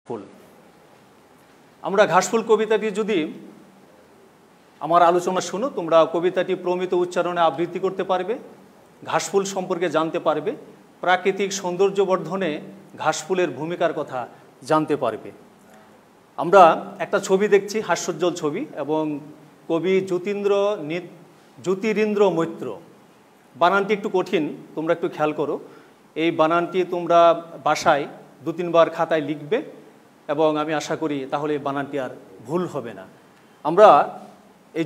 ফুল। আমরা ঘাসফুল কবিতাটি যদি আমার আলোচনা শুনো, তোমরা কবিতাটি প্রমিত উচ্চারণে আবৃত্তি করতে পারবে, ঘাসফুল সম্পর্কে জানতে পারবে, প্রাকৃতিক সৌন্দর্য বর্ধনে ঘাসফুলের ভূমিকার কথা জানতে পারবে। আমরা একটা ছবি দেখছি, হাস্যোজ্জ্বল ছবি, এবং কবি জ্যোতিরিন্দ্র মৈত্র। বানানটি একটু কঠিন, তোমরা একটু খেয়াল করো। এই বানানটি তোমরা বাসায় 2-3 বার খাতায় লিখবে এবং আমি আশা করি তাহলে এই বানানটি আর ভুল হবে না। আমরা এই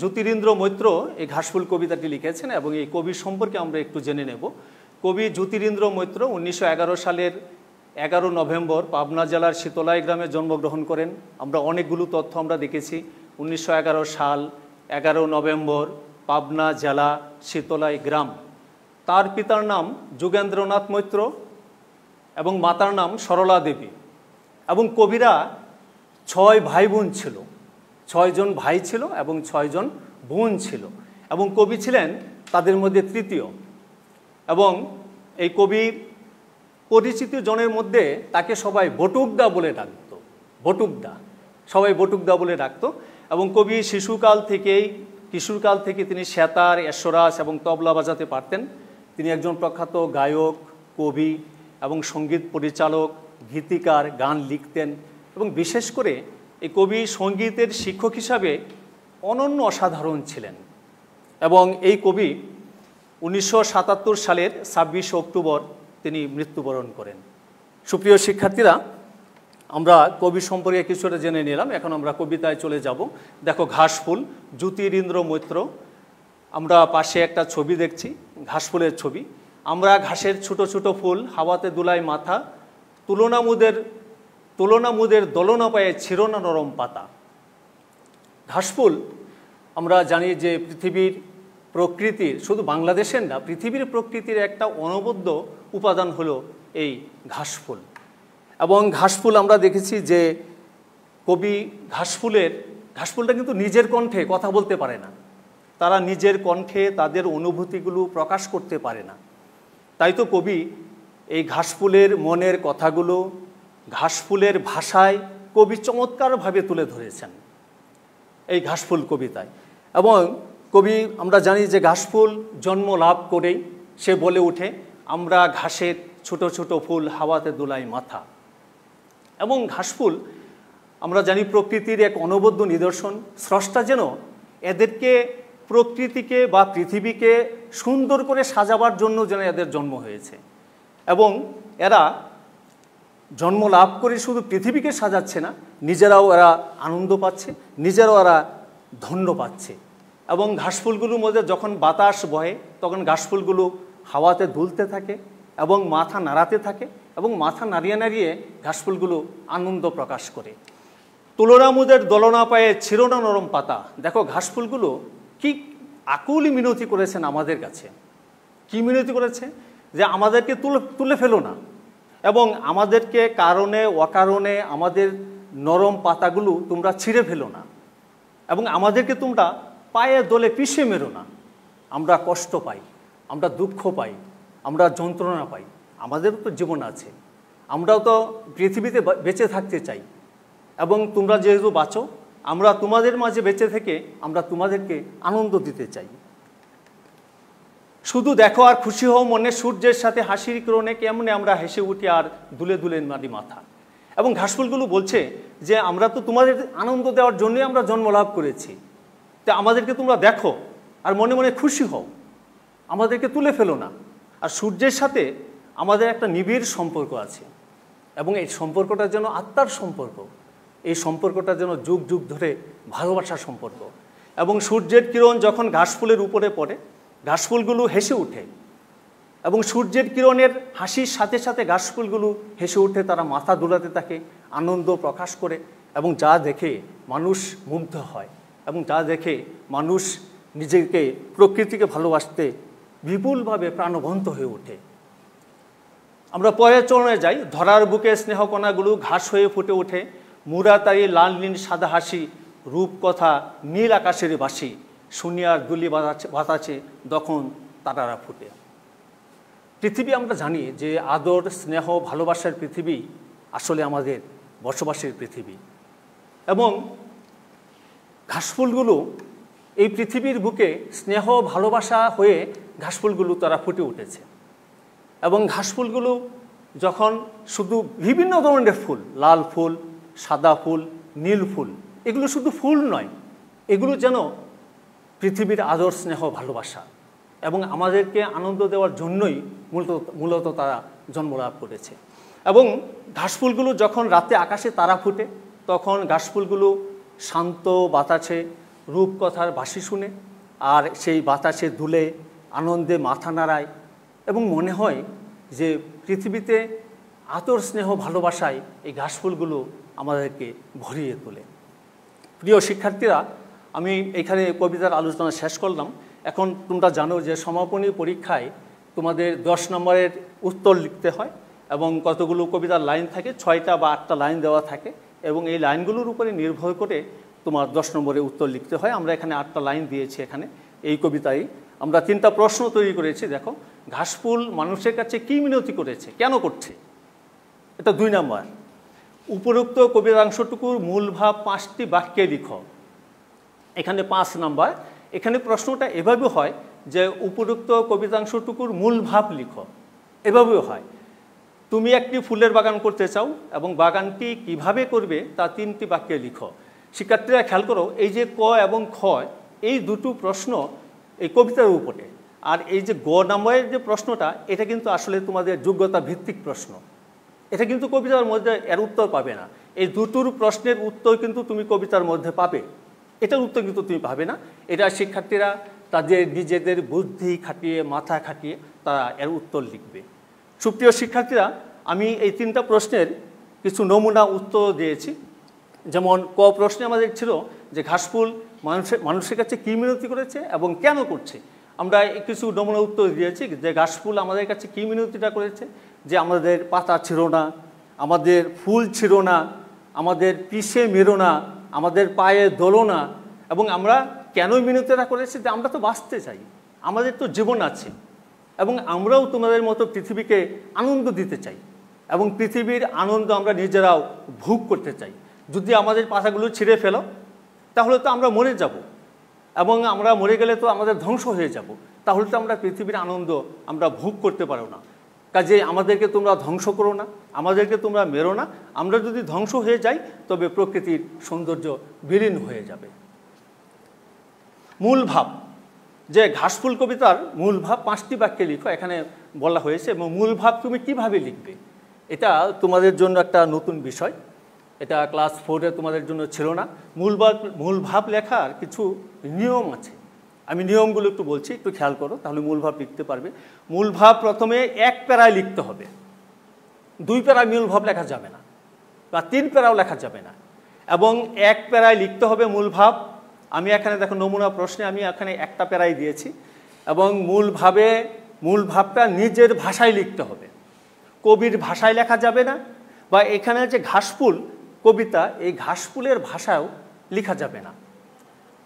জ্যোতিরিন্দ্র মৈত্র এই ঘাসফুল কবিতাটি লিখেছেন এবং এই কবি সম্পর্কে আমরা একটু জেনে নেব। কবি জ্যোতিরিন্দ্র মৈত্র 1911 সালের 11 নভেম্বর পাবনা জেলার শীতলাই গ্রামে জন্মগ্রহণ করেন। আমরা অনেকগুলো তথ্য আমরা দেখেছি। 1911 সাল 11 নভেম্বর পাবনা জেলা শীতলাই গ্রাম। তার পিতার নাম যোগেন্দ্রনাথ মৈত্র এবং মাতার নাম সরলা দেবী। এবং কবিরা 6 ভাই বোন ছিল, 6 জন ভাই ছিল এবং 6 জন বোন ছিল, এবং কবি ছিলেন তাদের মধ্যে তৃতীয়। এবং এই কবি পরিচিত জনের মধ্যে তাকে সবাই বটুকদা বলে ডাকত, বটুকদা, সবাই বটুকদা বলে ডাকত। এবং কবি কিশোরকাল থেকে তিনি সেতার, এশ্বরাজ এবং তবলা বাজাতে পারতেন। তিনি একজন প্রখ্যাত গায়ক, কবি এবং সঙ্গীত পরিচালক, গীতিকার, গান লিখতেন এবং বিশেষ করে এই কবি সঙ্গীতের শিক্ষক হিসাবে অনন্য অসাধারণ ছিলেন। এবং এই কবি 1977 সালের 26 অক্টোবর তিনি মৃত্যুবরণ করেন। সুপ্রিয় শিক্ষার্থীরা, আমরা কবি সম্পর্কে কিছুটা জেনে নিলাম, এখন আমরা কবিতায় চলে যাব। দেখো, ঘাসফুল, জ্যোতিরিন্দ্র মৈত্র। আমরা পাশে একটা ছবি দেখছি, ঘাসফুলের ছবি। আমরা ঘাসের ছোট ছোট ফুল, হাওয়াতে দুলায় মাথা, তুলনামুদের দোলনা পায়ে ছিড়না নরম পাতা। ঘাসফুল আমরা জানি যে পৃথিবীর প্রকৃতির, শুধু বাংলাদেশের না, পৃথিবীর প্রকৃতির একটা অনবদ্য উপাদান হলো এই ঘাসফুল। এবং ঘাসফুল আমরা দেখেছি যে কবি ঘাসফুলটা কিন্তু নিজের কণ্ঠে কথা বলতে পারে না, তারা নিজের কণ্ঠে তাদের অনুভূতিগুলো প্রকাশ করতে পারে না। তাই তো কবি এই ঘাসফুলের মনের কথাগুলো ঘাসফুলের ভাষায় কবি চমৎকারভাবে তুলে ধরেছেন এই ঘাসফুল কবিতায়। এবং কবি, আমরা জানি যে ঘাসফুল জন্ম লাভ করেই সে বলে ওঠে, আমরা ঘাসের ছোট ছোট ফুল, হাওয়াতে দোলাই মাথা। এবং ঘাসফুল আমরা জানি প্রকৃতির এক অনবদ্য নিদর্শন। স্রষ্টা যেন এদেরকে, প্রকৃতিকে বা পৃথিবীকে সুন্দর করে সাজাবার জন্য যেন এদের জন্ম হয়েছে। এবং এরা জন্ম লাভ করে শুধু পৃথিবীকে সাজাচ্ছে না, নিজেরাও এরা আনন্দ পাচ্ছে, নিজেরাও এরা ধন্য পাচ্ছে। এবং ঘাসফুলগুলোর মধ্যে যখন বাতাস বহে তখন ঘাসফুলগুলো হাওয়াতে দুলতে থাকে এবং মাথা নাড়াতে থাকে, এবং মাথা নাড়িয়ে নাড়িয়ে ঘাসফুলগুলো আনন্দ প্রকাশ করে। তুলনামুদের দোলনা পায়ে ছিড়না নরম পাতা। দেখো, ঘাসফুলগুলো কি আকুলি মিনতি করেছেন আমাদের কাছে। কি মিনতি করেছে? যে আমাদেরকে তুলে ফেলো না, এবং আমাদেরকে কারণে অকারণে আমাদের নরম পাতাগুলো তোমরা ছিঁড়ে ফেলো না, এবং আমাদেরকে তোমরা পায়ে দোলে পিষে মেরো না। আমরা কষ্ট পাই, আমরা দুঃখ পাই, আমরা যন্ত্রণা পাই, আমাদেরও তো জীবন আছে, আমরাও তো পৃথিবীতে বেঁচে থাকতে চাই। এবং তোমরা যেহেতু বাঁচো, আমরা তোমাদের মাঝে বেঁচে থেকে আমরা তোমাদেরকে আনন্দ দিতে চাই। শুধু দেখো আর খুশি হও মনে, সূর্যের সাথে হাসির কিরণে কেমনে আমরা হেসে উঠি আর দুলে দুলে মারি মাথা। এবং ঘাসফুলগুলো বলছে যে আমরা তো তোমাদের আনন্দ দেওয়ার জন্যই আমরা জন্ম লাভ করেছি, তো আমাদেরকে তোমরা দেখো আর মনে মনে খুশি হও, আমাদেরকে তুলে ফেলো না। আর সূর্যের সাথে আমাদের একটা নিবিড় সম্পর্ক আছে, এবং এই সম্পর্কটা যেন আত্মার সম্পর্ক, এই সম্পর্কটা যেন যুগ যুগ ধরে ভালোবাসার সম্পর্ক। এবং সূর্যের কিরণ যখন ঘাসফুলের উপরে পড়ে, ঘাসফুলগুলো হেসে ওঠে, এবং সূর্যের কিরণের হাসির সাথে সাথে ঘাসফুলগুলো হেসে উঠে, তারা মাথা দুলাতে থাকে, আনন্দ প্রকাশ করে, এবং যা দেখে মানুষ মুগ্ধ হয়, এবং যা দেখে মানুষ নিজেকে, প্রকৃতিকে ভালোবাসতে বিপুলভাবে প্রাণবন্ত হয়ে ওঠে। আমরা পরের চরণে যাই। ধরার বুকে স্নেহকণাগুলো ঘাস হয়ে ফুটে ওঠে, মুরাতারি লাল নীল সাদা হাসি, রূপকথা নীল আকাশের বাসি, শুনিয়ার দুলি বাতাচে তখন তারারা ফুটে। পৃথিবী আমরা জানি যে আদর, স্নেহ, ভালোবাসার পৃথিবী আসলে আমাদের বসবাসের পৃথিবী। এবং ঘাসফুলগুলো এই পৃথিবীর বুকে স্নেহ ভালোবাসা হয়ে ঘাসফুলগুলো তারা ফুটে উঠেছে। এবং ঘাসফুলগুলো যখন শুধু বিভিন্ন ধরনের ফুল, লাল ফুল, সাদা ফুল, নীল ফুল, এগুলো শুধু ফুল নয়, এগুলো যেন পৃথিবীর আদর স্নেহ ভালোবাসা এবং আমাদেরকে আনন্দ দেওয়ার জন্যই মূলত তারা জন্মলাভ করেছে। এবং ঘাসফুলগুলো যখন রাতে আকাশে তারা ফুটে তখন ঘাসফুলগুলো শান্ত বাতাসে রূপকথার বাঁশি শুনে আর সেই বাতাসে দুলে আনন্দে মাথা নাড়ায় এবং মনে হয় যে পৃথিবীতে আদর স্নেহ ভালোবাসায় এই ঘাসফুলগুলো আমাদেরকে ভরিয়ে তোলে। প্রিয় শিক্ষার্থীরা, আমি এখানে কবিতার আলোচনা শেষ করলাম। এখন তোমরা জানো যে সমাপনী পরীক্ষায় তোমাদের 10 নম্বরের উত্তর লিখতে হয় এবং কতগুলো কবিতার লাইন থাকে, 6টা বা 8টা লাইন দেওয়া থাকে এবং এই লাইনগুলোর উপরে নির্ভর করে তোমার 10 নম্বরে উত্তর লিখতে হয়। আমরা এখানে 8টা লাইন দিয়েছি। এখানে এই কবিতায় আমরা 3টা প্রশ্ন তৈরি করেছি। দেখো, ঘাসফুল মানুষের কাছে কী মিনতি করেছে, কেন করছে, এটা 2 নম্বর। উপরোক্ত কবিতাংশটুকুর মূল ভাব 5টি বাক্যে লিখো, এখানে 5 নম্বর। এখানে প্রশ্নটা এভাবে হয় যে উপরোক্ত কবিতাংশটুকুর মূল ভাব লিখো, এভাবেও হয়। তুমি একটি ফুলের বাগান করতে চাও এবং বাগানটি কিভাবে করবে তা 3টি বাক্যে লিখো। শিক্ষার্থীরা খেয়াল করো, এই যে ক এবং খ, এই দুটো প্রশ্ন এই কবিতার উপরে, আর এই যে গ নম্বরের যে প্রশ্নটা, এটা কিন্তু আসলে তোমাদের যোগ্যতা ভিত্তিক প্রশ্ন। এটা কিন্তু কবিতার মধ্যে এর উত্তর পাবে না। এই দুটোর প্রশ্নের উত্তর কিন্তু তুমি কবিতার মধ্যে পাবে, এটার উত্তর কিন্তু তুমি পাবে না। এটা শিক্ষার্থীরা তাদের নিজেদের বুদ্ধি খাটিয়ে মাথা খাটিয়ে তারা এর উত্তর লিখবে। সুপ্রিয় শিক্ষার্থীরা, আমি এই 3টা প্রশ্নের কিছু নমুনা উত্তর দিয়েছি। যেমন ক প্রশ্নে আমাদের ছিল যে ঘাসফুল মানুষের কাছে কী মিনতি করেছে এবং কেন করছে। আমরা কিছু নমুনা উত্তর দিয়েছি যে ঘাসফুল আমাদের কাছে কী মিনতিটা করেছে, যে আমাদের পাতা ছিল না, আমাদের ফুল ছিল না, আমাদের পিষে মেরো না, আমাদের পায়ে দোলো না। এবং আমরা কেন মিনতিটা করেছি, যে আমরা তো বাঁচতে চাই, আমাদের তো জীবন আছে এবং আমরাও তোমাদের মতো পৃথিবীকে আনন্দ দিতে চাই এবং পৃথিবীর আনন্দ আমরা নিজেরাও ভোগ করতে চাই। যদি আমাদের পাতাগুলো ছিঁড়ে ফেলো তাহলে তো আমরা মরে যাব এবং আমরা মরে গেলে তো আমাদের ধ্বংস হয়ে যাব, তাহলে তো আমরা পৃথিবীর আনন্দ আমরা ভোগ করতে পারো না। কাজে আমাদেরকে তোমরা ধ্বংস করো না, আমাদেরকে তোমরা মেরো না। আমরা যদি ধ্বংস হয়ে যাই তবে প্রকৃতির সৌন্দর্য বিলীন হয়ে যাবে। মূল ভাব, যে ঘাসফুল কবিতার মূল ভাব 5টি বাক্যে লিখো, এখানে বলা হয়েছে। এবং মূল ভাব তুমি কিভাবে লিখবে, এটা তোমাদের জন্য একটা নতুন বিষয়, এটা ক্লাস 4-এ তোমাদের জন্য ছিল না। মূল ভাব লেখার কিছু নিয়ম আছে, আমি নিয়মগুলো একটু বলছি, একটু খেয়াল করো, তাহলে মূল ভাব লিখতে পারবে। মূল ভাব প্রথমে 1 প্যারায় লিখতে হবে, 2 প্যারায় মূল ভাব লেখা যাবে না বা 3 প্যারাও লেখা যাবে না, এবং 1 প্যারায় লিখতে হবে মূল ভাব। আমি এখানে দেখো নমুনা প্রশ্নে আমি এখানে 1টা প্যারাই দিয়েছি। এবং মূল ভাবটা নিজের ভাষায় লিখতে হবে, কবির ভাষায় লেখা যাবে না, বা এখানে যে ঘাসফুল কবিতা, এই ঘাসফুলের ভাষায়ও লেখা যাবে না,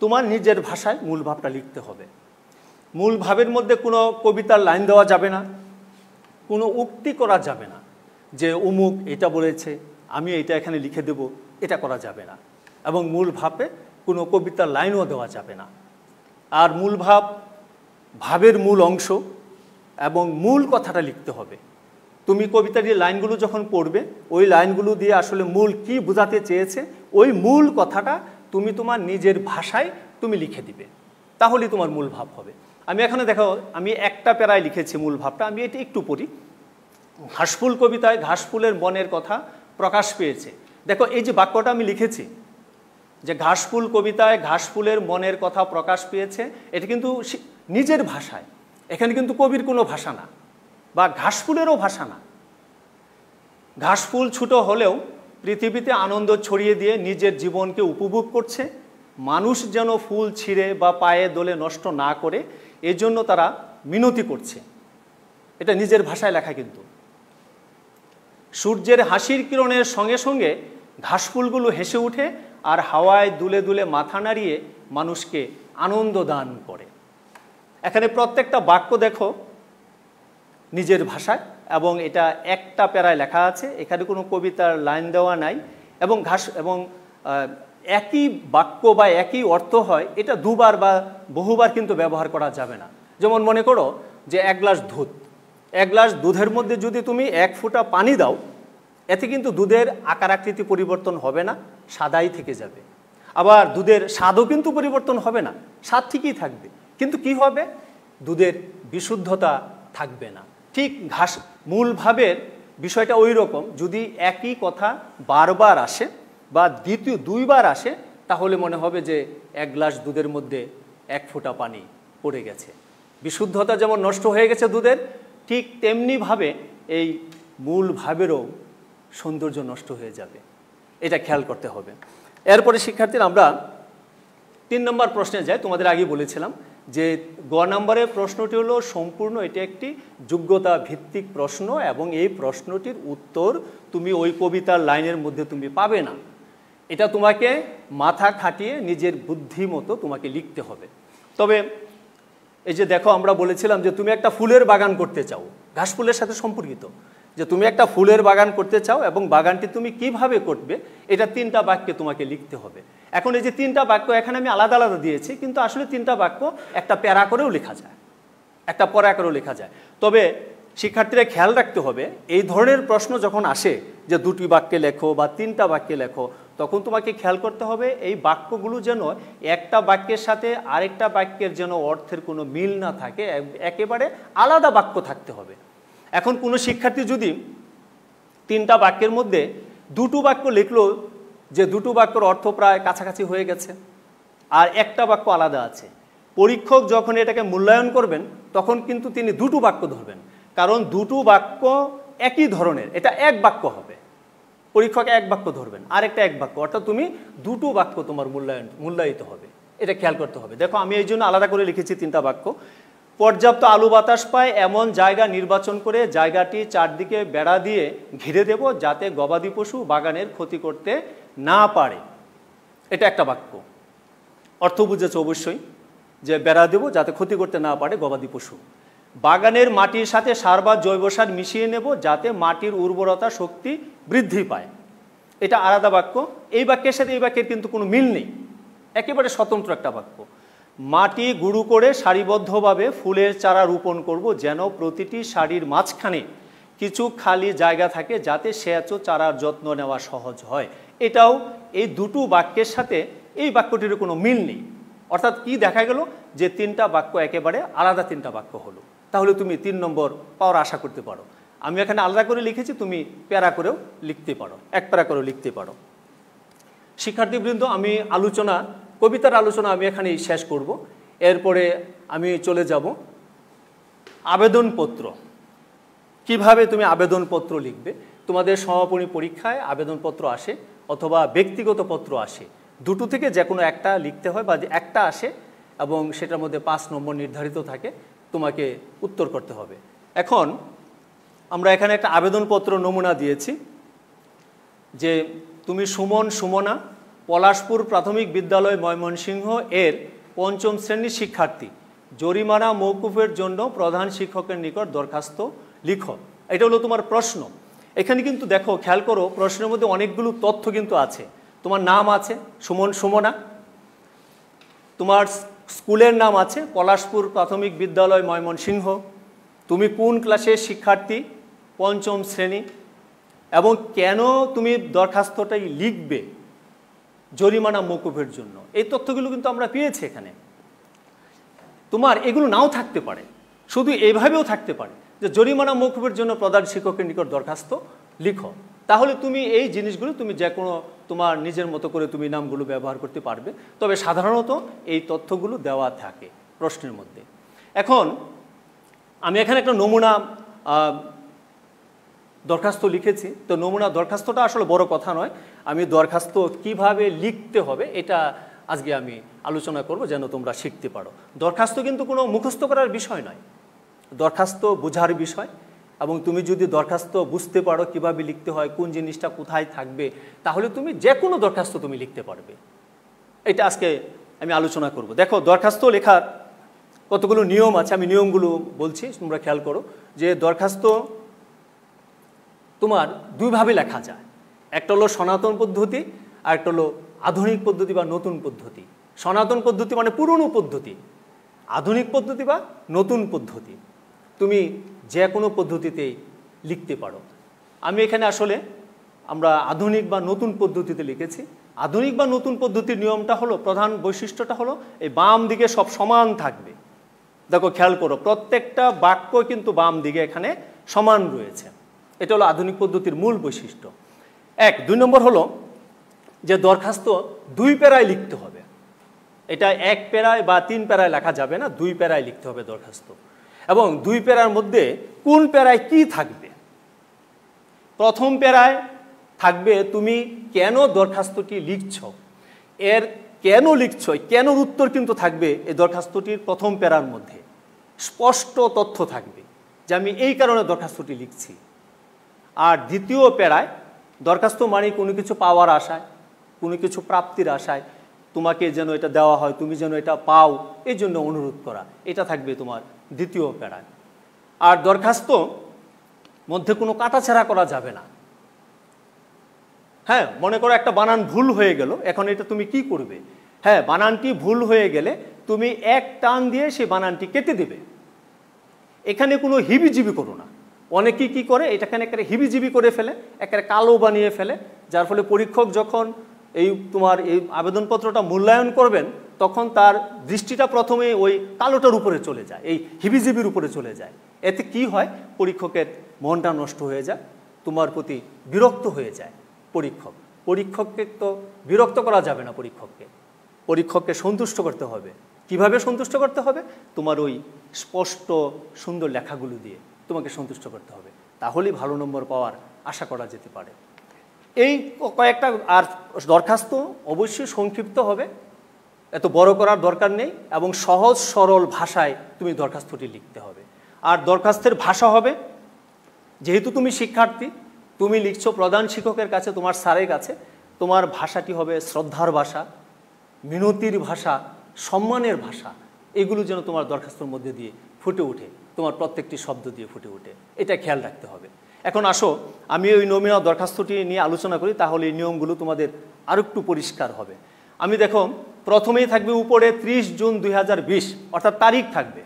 তোমার নিজের ভাষায় মূল ভাবটা লিখতে হবে। মূল ভাবের মধ্যে কোনো কবিতার লাইন দেওয়া যাবে না, কোনো উক্তি করা যাবে না যে অমুক এটা বলেছে আমি এটা এখানে লিখে দেব, এটা করা যাবে না। এবং মূল ভাবে কোনো কবিতার লাইনও দেওয়া যাবে না। আর মূল ভাবের মূল অংশ এবং মূল কথাটা লিখতে হবে। তুমি কবিতার যে লাইনগুলো যখন পড়বে, ওই লাইনগুলো দিয়ে আসলে মূল কি বোঝাতে চেয়েছে, ওই মূল কথাটা তুমি তোমার নিজের ভাষায় তুমি লিখে দিবে, তাহলেই তোমার মূল ভাব হবে। আমি এখানে দেখো, আমি 1টা প্যারায় লিখেছি মূল ভাবটা, আমি এটি একটু পড়ি। ঘাসফুল কবিতায় ঘাসফুলের বনের কথা প্রকাশ পেয়েছে। দেখো, এই যে বাক্যটা আমি লিখেছি যে ঘাসফুল কবিতায় ঘাসফুলের মনের কথা প্রকাশ পেয়েছে, এটা কিন্তু নিজের ভাষায়, এখানে কিন্তু কবির কোনো ভাষা না বা ঘাসফুলেরও ভাষা না। ঘাসফুল ছোট হলেও পৃথিবীতে আনন্দ ছড়িয়ে দিয়ে নিজের জীবনকে উপভোগ করছে। মানুষ যেন ফুল ছিঁড়ে বা পায়ে দোলে নষ্ট না করে, এজন্য তারা মিনতি করছে। এটা নিজের ভাষায় লেখা। কিন্তু সূর্যের হাসির কিরণের সঙ্গে সঙ্গে ঘাসফুলগুলো হেসে ওঠে আর হাওয়ায় দুলে দুলে মাথা নাড়িয়ে মানুষকে আনন্দ দান করে। এখানে প্রত্যেকটা বাক্য দেখো নিজের ভাষায়, এবং এটা 1টা প্যারায় লেখা আছে, এখানে কোনো কবিতার লাইন দেওয়া নাই। এবং একই বাক্য বা একই অর্থ হয় এটা দুবার বা বহুবার কিন্তু ব্যবহার করা যাবে না। যেমন মনে করো যে 1 গ্লাস দুধ, 1 গ্লাস দুধের মধ্যে যদি তুমি 1 ফোঁটা পানি দাও, এতে কিন্তু দুধের আকার আকৃতি পরিবর্তন হবে না, সাদাই থেকে যাবে। আবার দুধের স্বাদও কিন্তু পরিবর্তন হবে না, স্বাদ ঠিকই থাকবে, কিন্তু কি হবে, দুধের বিশুদ্ধতা থাকবে না। ঠিক মূল ভাবের বিষয়টা ওই রকম, যদি একই কথা বারবার আসে বা দুইবার আসে, তাহলে মনে হবে যে 1 গ্লাস দুধের মধ্যে 1 ফোঁটা পানি পড়ে গেছে, বিশুদ্ধতা যেমন নষ্ট হয়ে গেছে দুধের, ঠিক তেমনিভাবে এই মূল ভাবেরও সৌন্দর্য নষ্ট হয়ে যাবে। এটা খেয়াল করতে হবে। এরপরে শিক্ষার্থীরা আমরা 3 নম্বর প্রশ্নে যাই। তোমাদের আগে বলেছিলাম যে গ নম্বরের প্রশ্নটি হলো সম্পূর্ণ এটি একটি যোগ্যতা ভিত্তিক প্রশ্ন, এবং এই প্রশ্নটির উত্তর তুমি ওই কবিতার লাইনের মধ্যে তুমি পাবে না। এটা তোমাকে মাথা খাটিয়ে নিজের বুদ্ধি মতো তোমাকে লিখতে হবে। তবে এই যে দেখো, আমরা বলেছিলাম যে তুমি একটা ফুলের বাগান করতে চাও, ঘাস ফুলের সাথে সম্পর্কিত, যে তুমি একটা ফুলের বাগান করতে চাও এবং বাগানটি তুমি কিভাবে করবে, এটা 3টা বাক্যে তোমাকে লিখতে হবে। এখন এই যে 3টা বাক্য এখানে আমি আলাদা আলাদা দিয়েছি, কিন্তু আসলে 3টা বাক্য একটা প্যারা করেও লেখা যায়, একটা পড়া করেও লেখা যায়। তবে শিক্ষার্থীরা খেয়াল রাখতে হবে, এই ধরনের প্রশ্ন যখন আসে যে 2টি বাক্যে লেখো বা 3টা বাক্যে লেখো, তখন তোমাকে খেয়াল করতে হবে এই বাক্যগুলো যেন একটা বাক্যের সাথে আরেকটা বাক্যের যেন অর্থের কোনো মিল না থাকে, একেবারে আলাদা বাক্য থাকতে হবে। এখন কোনো শিক্ষার্থী যদি 3টা বাক্যের মধ্যে 2টো বাক্য লিখলো, যে 2টো বাক্যর অর্থ প্রায় কাছাকাছি হয়ে গেছে, আর একটা বাক্য আলাদা আছে, পরীক্ষক যখন এটাকে মূল্যায়ন করবেন তখন কিন্তু তিনি 2টো বাক্য ধরবেন, কারণ 2টো বাক্য একই ধরনের, এটা 1 বাক্য হবে। পরীক্ষক 1 বাক্য ধরবেন, আরেকটা 1 বাক্য, অর্থাৎ তুমি 2টো বাক্য তোমার মূল্যায়িত হবে। এটা খেয়াল করতে হবে। দেখো, আমি এই জন্য আলাদা করে লিখেছি 3টা বাক্য। পর্যাপ্ত আলো বাতাস পায় এমন জায়গা নির্বাচন করে জায়গাটি চারদিকে বেড়া দিয়ে ঘিরে দেব, যাতে গবাদি পশু বাগানের ক্ষতি করতে না পারে। এটা একটা বাক্য, অর্থ বুঝেছো অবশ্যই, যে বেড়া দেব যাতে ক্ষতি করতে না পারে গবাদি পশু। বাগানের মাটির সাথে সার বা জৈব সার মিশিয়ে নেব, যাতে মাটির উর্বরতা শক্তি বৃদ্ধি পায়। এটা আলাদা বাক্য। এই বাক্যের সাথে এই বাক্যের কিন্তু কোনো মিল নেই, একেবারে স্বতন্ত্র একটা বাক্য। মাটি গুঁড়ো করে সারিবদ্ধভাবে ফুলের চারা রোপণ করব, যেন প্রতিটি সারির মাঝখানে কিছু খালি জায়গা থাকে, যাতে সেচ ও চারার যত্ন নেওয়া সহজ হয়। এটাও এই 2টো বাক্যের সাথে এই বাক্যটির কোনো মিল নেই। অর্থাৎ কি দেখা গেল, যে 3টা বাক্য একেবারে আলাদা 3টা বাক্য হলো। তাহলে তুমি 3 নম্বর পাওয়ার আশা করতে পারো। আমি এখানে আলাদা করে লিখেছি, তুমি প্যারা করেও লিখতে পারো, 1 প্যারা করেও লিখতে পারো। শিক্ষার্থীবৃন্দ, আমি কবিতার আলোচনা আমি এখানেই শেষ করব। এরপরে আমি চলে যাব আবেদনপত্র। কিভাবে তুমি আবেদনপত্র লিখবে। তোমাদের সমাপনী পরীক্ষায় আবেদনপত্র আসে অথবা ব্যক্তিগত পত্র আসে, 2টো থেকে যে কোনো একটা লিখতে হয়, বা একটা আসে এবং সেটার মধ্যে 5 নম্বর নির্ধারিত থাকে, তোমাকে উত্তর করতে হবে। এখন আমরা এখানে একটা আবেদনপত্র নমুনা দিয়েছি, যে তুমি সুমনা পলাশপুর প্রাথমিক বিদ্যালয় ময়মনসিংহ এর 5ম শ্রেণীর শিক্ষার্থী, জরিমানা মওকুফের জন্য প্রধান শিক্ষকের নিকট দরখাস্ত লিখো। এটা হলো তোমার প্রশ্ন। এখানে কিন্তু দেখো, খেয়াল করো, প্রশ্নের মধ্যে অনেকগুলো তথ্য কিন্তু আছে। তোমার নাম আছে সুমনা, তোমার স্কুলের নাম আছে পলাশপুর প্রাথমিক বিদ্যালয় ময়মনসিংহ, তুমি কোন ক্লাসের শিক্ষার্থী, 5ম শ্রেণী, এবং কেন তুমি দরখাস্তটাই লিখবে জরিমানা মওকুফের জন্য। এই তথ্যগুলো কিন্তু আমরা পেয়েছি এখানে। তোমার এগুলো নাও থাকতে পারে, শুধু এইভাবেও থাকতে পারে যে জরিমানা মওকুফের জন্য প্রধান শিক্ষকের নিকট দরখাস্ত লিখো। তাহলে তুমি এই জিনিসগুলো তুমি যে কোনো তোমার নিজের মতো করে তুমি নামগুলো ব্যবহার করতে পারবে। তবে সাধারণত এই তথ্যগুলো দেওয়া থাকে প্রশ্নের মধ্যে। এখন আমি এখানে একটা নমুনা দরখাস্ত লিখেছি। তো নমুনা দরখাস্তটা আসলে বড় কথা নয়, আমি দরখাস্ত কিভাবে লিখতে হবে এটা আজকে আমি আলোচনা করব, যেন তোমরা শিখতে পারো। দরখাস্ত কিন্তু কোনো মুখস্থ করার বিষয় নয়, দরখাস্ত বোঝার বিষয়। এবং তুমি যদি দরখাস্ত বুঝতে পারো কিভাবে লিখতে হয়, কোন জিনিসটা কোথায় থাকবে, তাহলে তুমি যে কোনো দরখাস্ত তুমি লিখতে পারবে। এটা আজকে আমি আলোচনা করব। দেখো, দরখাস্ত লেখার কতগুলো নিয়ম আছে, আমি নিয়মগুলো বলছি, তোমরা খেয়াল করো। যে দরখাস্ত তোমার দুইভাবে লেখা যায়। একটা হলো সনাতন পদ্ধতি, আর একটা হলো আধুনিক পদ্ধতি বা নতুন পদ্ধতি। সনাতন পদ্ধতি মানে পুরনো পদ্ধতি, আধুনিক পদ্ধতি বা নতুন পদ্ধতি। তুমি যে কোনো পদ্ধতিতেই লিখতে পারো। আমি এখানে আসলে আমরা আধুনিক বা নতুন পদ্ধতিতে লিখেছি। আধুনিক বা নতুন পদ্ধতির নিয়মটা হলো, প্রধান বৈশিষ্ট্যটা হলো এই বাম দিকে সব সমান থাকবে। দেখো খেয়াল করো, প্রত্যেকটা বাক্য কিন্তু বাম দিকে এখানে সমান রয়েছে। এটা হলো আধুনিক পদ্ধতির মূল বৈশিষ্ট্য। 2 নম্বর হলো যে দরখাস্ত 2 প্যারায় লিখতে হবে। এটা 1 প্যারায় বা 3 প্যারায় লেখা যাবে না, 2 প্যারায় লিখতে হবে দরখাস্ত। এবং 2 প্যারার মধ্যে কোন প্যারায় কি থাকবে? প্রথম প্যারায় থাকবে তুমি কেন দরখাস্তটি লিখছ, এর কেন লিখছ, কেন উত্তর কিন্তু থাকবে এই দরখাস্তটির প্রথম প্যারার মধ্যে। স্পষ্ট তথ্য থাকবে যে আমি এই কারণে দরখাস্তটি লিখছি। আর দ্বিতীয় প্যারায় দরখাস্ত মানে কোনো কিছু পাওয়ার আশায়, কোনো কিছু প্রাপ্তির আশায়, তোমাকে যেন এটা দেওয়া হয়, তুমি যেন এটা পাও, এই জন্য অনুরোধ করা, এটা থাকবে তোমার দ্বিতীয় প্যারায়। আর দরখাস্ত মধ্যে কোনো কাটাছেঁড়া করা যাবে না। হ্যাঁ, মনে করো একটা বানান ভুল হয়ে গেল, এখন এটা তুমি কি করবে? হ্যাঁ, বানানটি ভুল হয়ে গেলে তুমি এক টান দিয়ে সেই বানানটি কেটে দেবে। এখানে কোনো হিবিজিবি করো না। অনেকে কি করে, এটাকে একেবারে হিবিজিবি করে ফেলে, একেবারে কালো বানিয়ে ফেলে, যার ফলে পরীক্ষক যখন তোমার এই আবেদনপত্রটা মূল্যায়ন করবেন তখন তার দৃষ্টিটা প্রথমে ওই কালোটার উপরে চলে যায়, এই হিবিজিবির উপরে চলে যায়। এতে কি হয়, পরীক্ষকের মনটা নষ্ট হয়ে যায়, তোমার প্রতি বিরক্ত হয়ে যায় পরীক্ষককে তো বিরক্ত করা যাবে না। পরীক্ষককে সন্তুষ্ট করতে হবে। কিভাবে সন্তুষ্ট করতে হবে? তোমার ওই স্পষ্ট সুন্দর লেখাগুলো দিয়ে তোমাকে সন্তুষ্ট করতে হবে, তাহলেই ভালো নম্বর পাওয়ার আশা করা যেতে পারে। এই কয়েকটা। আর দরখাস্ত অবশ্যই সংক্ষিপ্ত হবে, এত বড় করার দরকার নেই, এবং সহজ সরল ভাষায় তুমি দরখাস্তটি লিখতে হবে। আর দরখাস্তের ভাষা হবে, যেহেতু তুমি শিক্ষার্থী, তুমি লিখছো প্রধান শিক্ষকের কাছে, তোমার স্যারের কাছে, তোমার ভাষাটি হবে শ্রদ্ধার ভাষা, মিনতির ভাষা, সম্মানের ভাষা। এগুলো যেন তোমার দরখাস্তের মধ্যে দিয়ে ফুটে ওঠে, তোমার প্রত্যেকটি শব্দ দিয়ে ফুটে ওঠে, এটা খেয়াল রাখতে হবে। এখন আসো আমি ওই নমুনা দরখাস্তটি নিয়ে আলোচনা করি, তাহলে এই নিয়মগুলো তোমাদের আরো একটু পরিষ্কার হবে। আমি দেখো প্রথমেই থাকবে উপরে 30 জুন 2020, অর্থাৎ তারিখ থাকবে।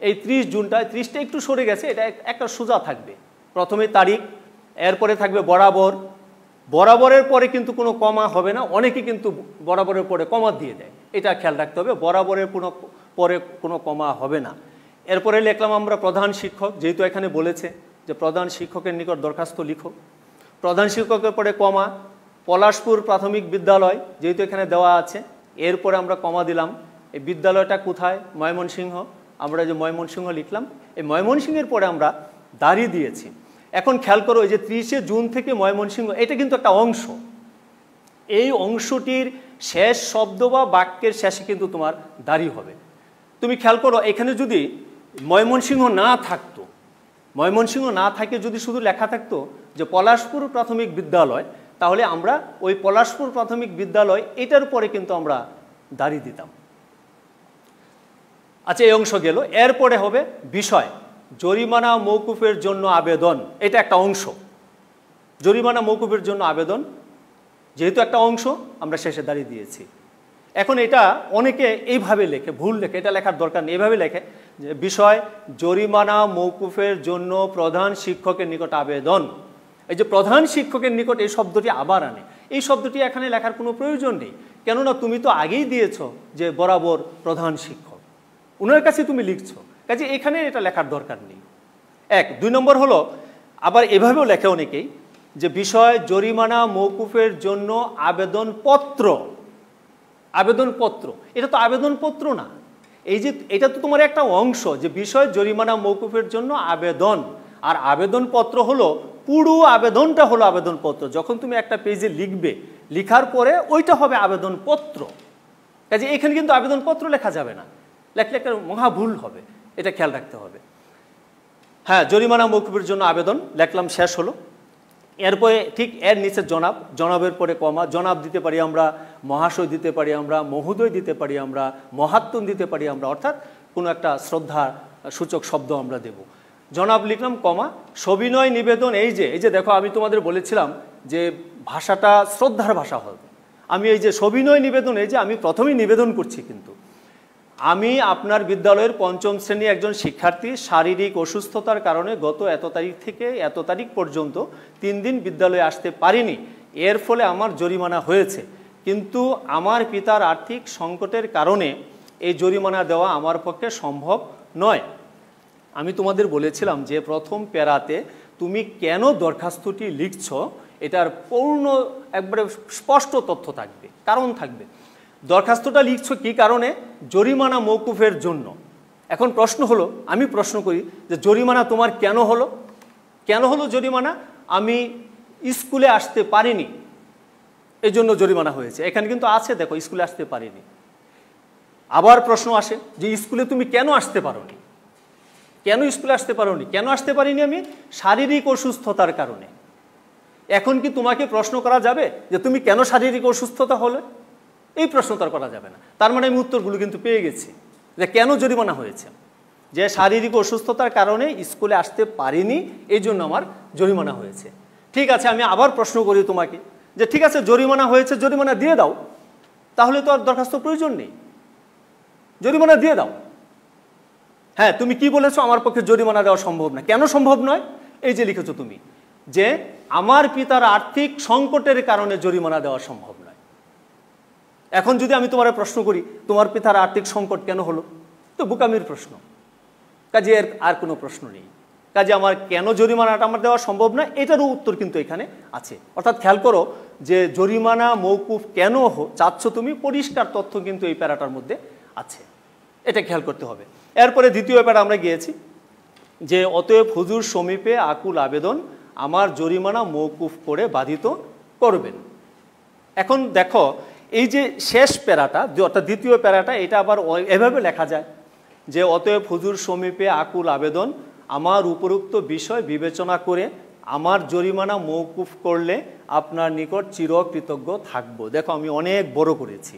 এই 30 জুনটা, 30টা একটু সরে গেছে, এটা একটা সোজা থাকবে। প্রথমে তারিখ, এরপরে থাকবে বরাবর। বরাবরের পরে কিন্তু কোনো কমা হবে না, অনেকে কিন্তু বরাবরের পরে কমা দিয়ে দেয়, এটা খেয়াল রাখতে হবে। বরাবরের পরে কোনো কমা হবে না। এরপরে লিখলাম আমরা প্রধান শিক্ষক, যেহেতু এখানে বলেছে যে প্রধান শিক্ষকের নিকট দরখাস্ত লিখো। প্রধান শিক্ষকের পরে কমা, পলাশপুর প্রাথমিক বিদ্যালয়, যেহেতু এখানে দেওয়া আছে, এরপরে আমরা কমা দিলাম। এই বিদ্যালয়টা কোথায়? ময়মনসিংহ। আমরা যে ময়মনসিংহ লিখলাম, এই ময়মনসিংহের পরে আমরা দাঁড়িয়ে দিয়েছি। এখন খেয়াল করো, এই যে 30শে জুন থেকে ময়মনসিংহ, এটা কিন্তু একটা অংশ। এই অংশটির শেষ শব্দ বা বাক্যের শেষে কিন্তু তোমার দাঁড়িয়ে হবে। তুমি খেয়াল করো, এখানে যদি ময়মনসিংহ না থাকতো, ময়মনসিংহ না থাকে যদি শুধু লেখা থাকতো যে পলাশপুর প্রাথমিক বিদ্যালয়, তাহলে আমরা ওই পলাশপুর প্রাথমিক বিদ্যালয় এটার পরে কিন্তু আমরা দাঁড়িয়ে দিতাম। আচ্ছা, এই অংশ গেল। এরপরে হবে বিষয়, জরিমানা মওকুফের জন্য আবেদন, এটা একটা অংশ। জরিমানা মওকুফের জন্য আবেদন যেহেতু একটা অংশ, আমরা শেষে দাঁড়িয়ে দিয়েছি। এখন এটা অনেকে এইভাবে লেখে, ভুল লেখে, এটা লেখার দরকার নেই। এইভাবে লেখে যে বিষয় জরিমানা মওকুফের জন্য প্রধান শিক্ষকের নিকট আবেদন। এই যে প্রধান শিক্ষকের নিকট, এই শব্দটি আবার আনে। এই শব্দটি এখানে লেখার কোনো প্রয়োজন নেই, কেননা তুমি তো আগেই দিয়েছো যে বরাবর প্রধান শিক্ষক, ওনার কাছে তুমি লিখছো, কাজে এখানে এটা লেখার দরকার নেই। 2 নম্বর হলো, আবার এভাবেও লেখে অনেকেই যে বিষয় জরিমানা মওকুফের জন্য আবেদনপত্র। আবেদনপত্র, এটা তো আবেদনপত্র না, এই যে এটা তো তোমার একটা অংশ, যে বিষয় জরিমানা মওকুফের জন্য আবেদন। আর আবেদনপত্র হলো পুরো আবেদনটা হলো আবেদনপত্র। যখন তুমি একটা পেজে লিখবে, লিখার পরে ওইটা হবে আবেদনপত্র। কাজে এখানে কিন্তু আবেদনপত্র লেখা যাবে না, লেখলে একটা মহা ভুল হবে, এটা খেয়াল রাখতে হবে। হ্যাঁ, জরিমানা মওকুফের জন্য আবেদন লিখলাম, শেষ হলো। এরপরে ঠিক এর নিচে জনাব, জনাবের পরে কমা। জনাব দিতে পারি আমরা, মহাশয় দিতে পারি আমরা, মহোদয় দিতে পারি আমরা, মহাত্মন দিতে পারি আমরা, অর্থাৎ কোনো একটা শ্রদ্ধা সূচক শব্দ আমরা দেব। জনাব লিখলাম কমা, সবিনয় নিবেদন। এই যে দেখো, আমি তোমাদের বলেছিলাম যে ভাষাটা শ্রদ্ধার ভাষা হবে। আমি এই যে সবিনয় নিবেদন, এই যে আমি প্রথমেই নিবেদন করছি, কিন্তু আমি আপনার বিদ্যালয়ের ৫ম শ্রেণী একজন শিক্ষার্থী, শারীরিক অসুস্থতার কারণে গত এত তারিখ থেকে এত তারিখ পর্যন্ত ৩ দিন বিদ্যালয়ে আসতে পারিনি। এর ফলে আমার জরিমানা হয়েছে, কিন্তু আমার পিতার আর্থিক সংকটের কারণে এই জরিমানা দেওয়া আমার পক্ষে সম্ভব নয়। আমি তোমাদের বলেছিলাম যে প্রথম প্যারাতে তুমি কেন দরখাস্তটি লিখছ এটার পূর্ণ একবারে স্পষ্ট তথ্য থাকবে, কারণ থাকবে। দরখাস্তটা লিখছো কি কারণে? জরিমানা মওকুফের জন্য। এখন প্রশ্ন হলো, আমি প্রশ্ন করি যে জরিমানা তোমার কেন হলো? কেন হলো জরিমানা? আমি স্কুলে আসতে পারিনি, এই জন্য জরিমানা হয়েছে। এখানে কিন্তু আছে, দেখো, স্কুলে আসতে পারিনি। আবার প্রশ্ন আসে যে স্কুলে তুমি কেন আসতে পারোনি? কেন স্কুলে আসতে পারোনি? কেন আসতে পারিনি আমি? শারীরিক অসুস্থতার কারণে। এখন কি তোমাকে প্রশ্ন করা যাবে যে তুমি কেন শারীরিক অসুস্থতা হলে? এই প্রশ্ন তার করা যাবে না। তার মানে আমি উত্তরগুলো কিন্তু পেয়ে গেছি যে কেন জরিমানা হয়েছে। যে শারীরিক অসুস্থতার কারণে স্কুলে আসতে পারিনি, এই জন্য আমার জরিমানা হয়েছে। ঠিক আছে, আমি আবার প্রশ্ন করি তোমাকে যে ঠিক আছে, জরিমানা হয়েছে, জরিমানা দিয়ে দাও, তাহলে তো আর দরখাস্ত প্রয়োজন নেই, জরিমানা দিয়ে দাও। হ্যাঁ, তুমি কি বলেছো? আমার পক্ষে জরিমানা দেওয়া সম্ভব না। কেন সম্ভব নয়? এই যে লিখেছো তুমি যে আমার পিতার আর্থিক সংকটের কারণে জরিমানা দেওয়া সম্ভব নয়। এখন যদি আমি তোমার প্রশ্ন করি তোমার পিতার আর্থিক সংকট কেন হলো, তো বোকামির প্রশ্ন, কাজে এর আর কোনো প্রশ্ন নেই। কাজে আমার কেন জরিমানাটা আমার দেওয়া সম্ভব না, এটারও উত্তর কিন্তু এখানে আছে। অর্থাৎ খেয়াল করো যে জরিমানা মওকুফ কেন চাচ্ছ তুমি, পরিষ্কার তথ্য কিন্তু এই প্যারাটার মধ্যে আছে, এটা খেয়াল করতে হবে। এরপরে দ্বিতীয় প্যারা আমরা গিয়েছি যে অতএব হুজুর সমীপে আকুল আবেদন আমার জরিমানা মওকুফ করে বাধিত করবেন। এখন দেখো, এই যে শেষ প্যারাটা, অর্থাৎ দ্বিতীয় প্যারাটা, এটা আবার এভাবে লেখা যায় যে অতএব হুজুর সমীপে আকুল আবেদন আমার উপরোক্ত বিষয় বিবেচনা করে আমার জরিমানা মওকুফ করলে আপনার নিকট চিরকৃতজ্ঞ থাকব। দেখো, আমি অনেক বড় করেছি,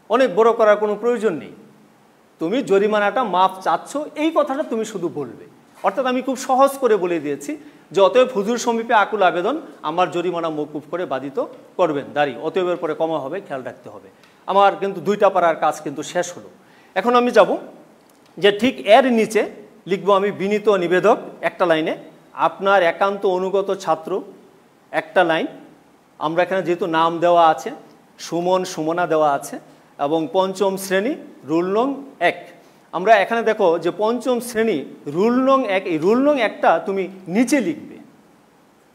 অনেক বড় করার কোনো প্রয়োজন নেই। তুমি জরিমানাটা মাফ চাচ্ছ, এই কথাটা তুমি শুধু বলবে। অর্থাৎ আমি খুব সহজ করে বলে দিয়েছি যে অতএব হুজুর সমীপে আকুল আবেদন আমার জরিমানা মওকুফ করে বাধিত করবেন। দাঁড়ি অতএবের পরে কমা হবে, খেয়াল রাখতে হবে। আমার কিন্তু 2টা পারার কাজ কিন্তু শেষ হলো। এখন আমি যাব যে ঠিক এর নিচে লিখবো আমি বিনীত নিবেদক, একটা লাইনে আপনার একান্ত অনুগত ছাত্র, একটা লাইন। আমরা এখানে যেহেতু নাম দেওয়া আছে, সুমন সুমনা দেওয়া আছে, এবং 5ম শ্রেণী রুল নং 1। আমরা এখানে দেখো যে 5ম শ্রেণী রুল নং 1, এই রুল নং 1টা তুমি নিচে লিখবে,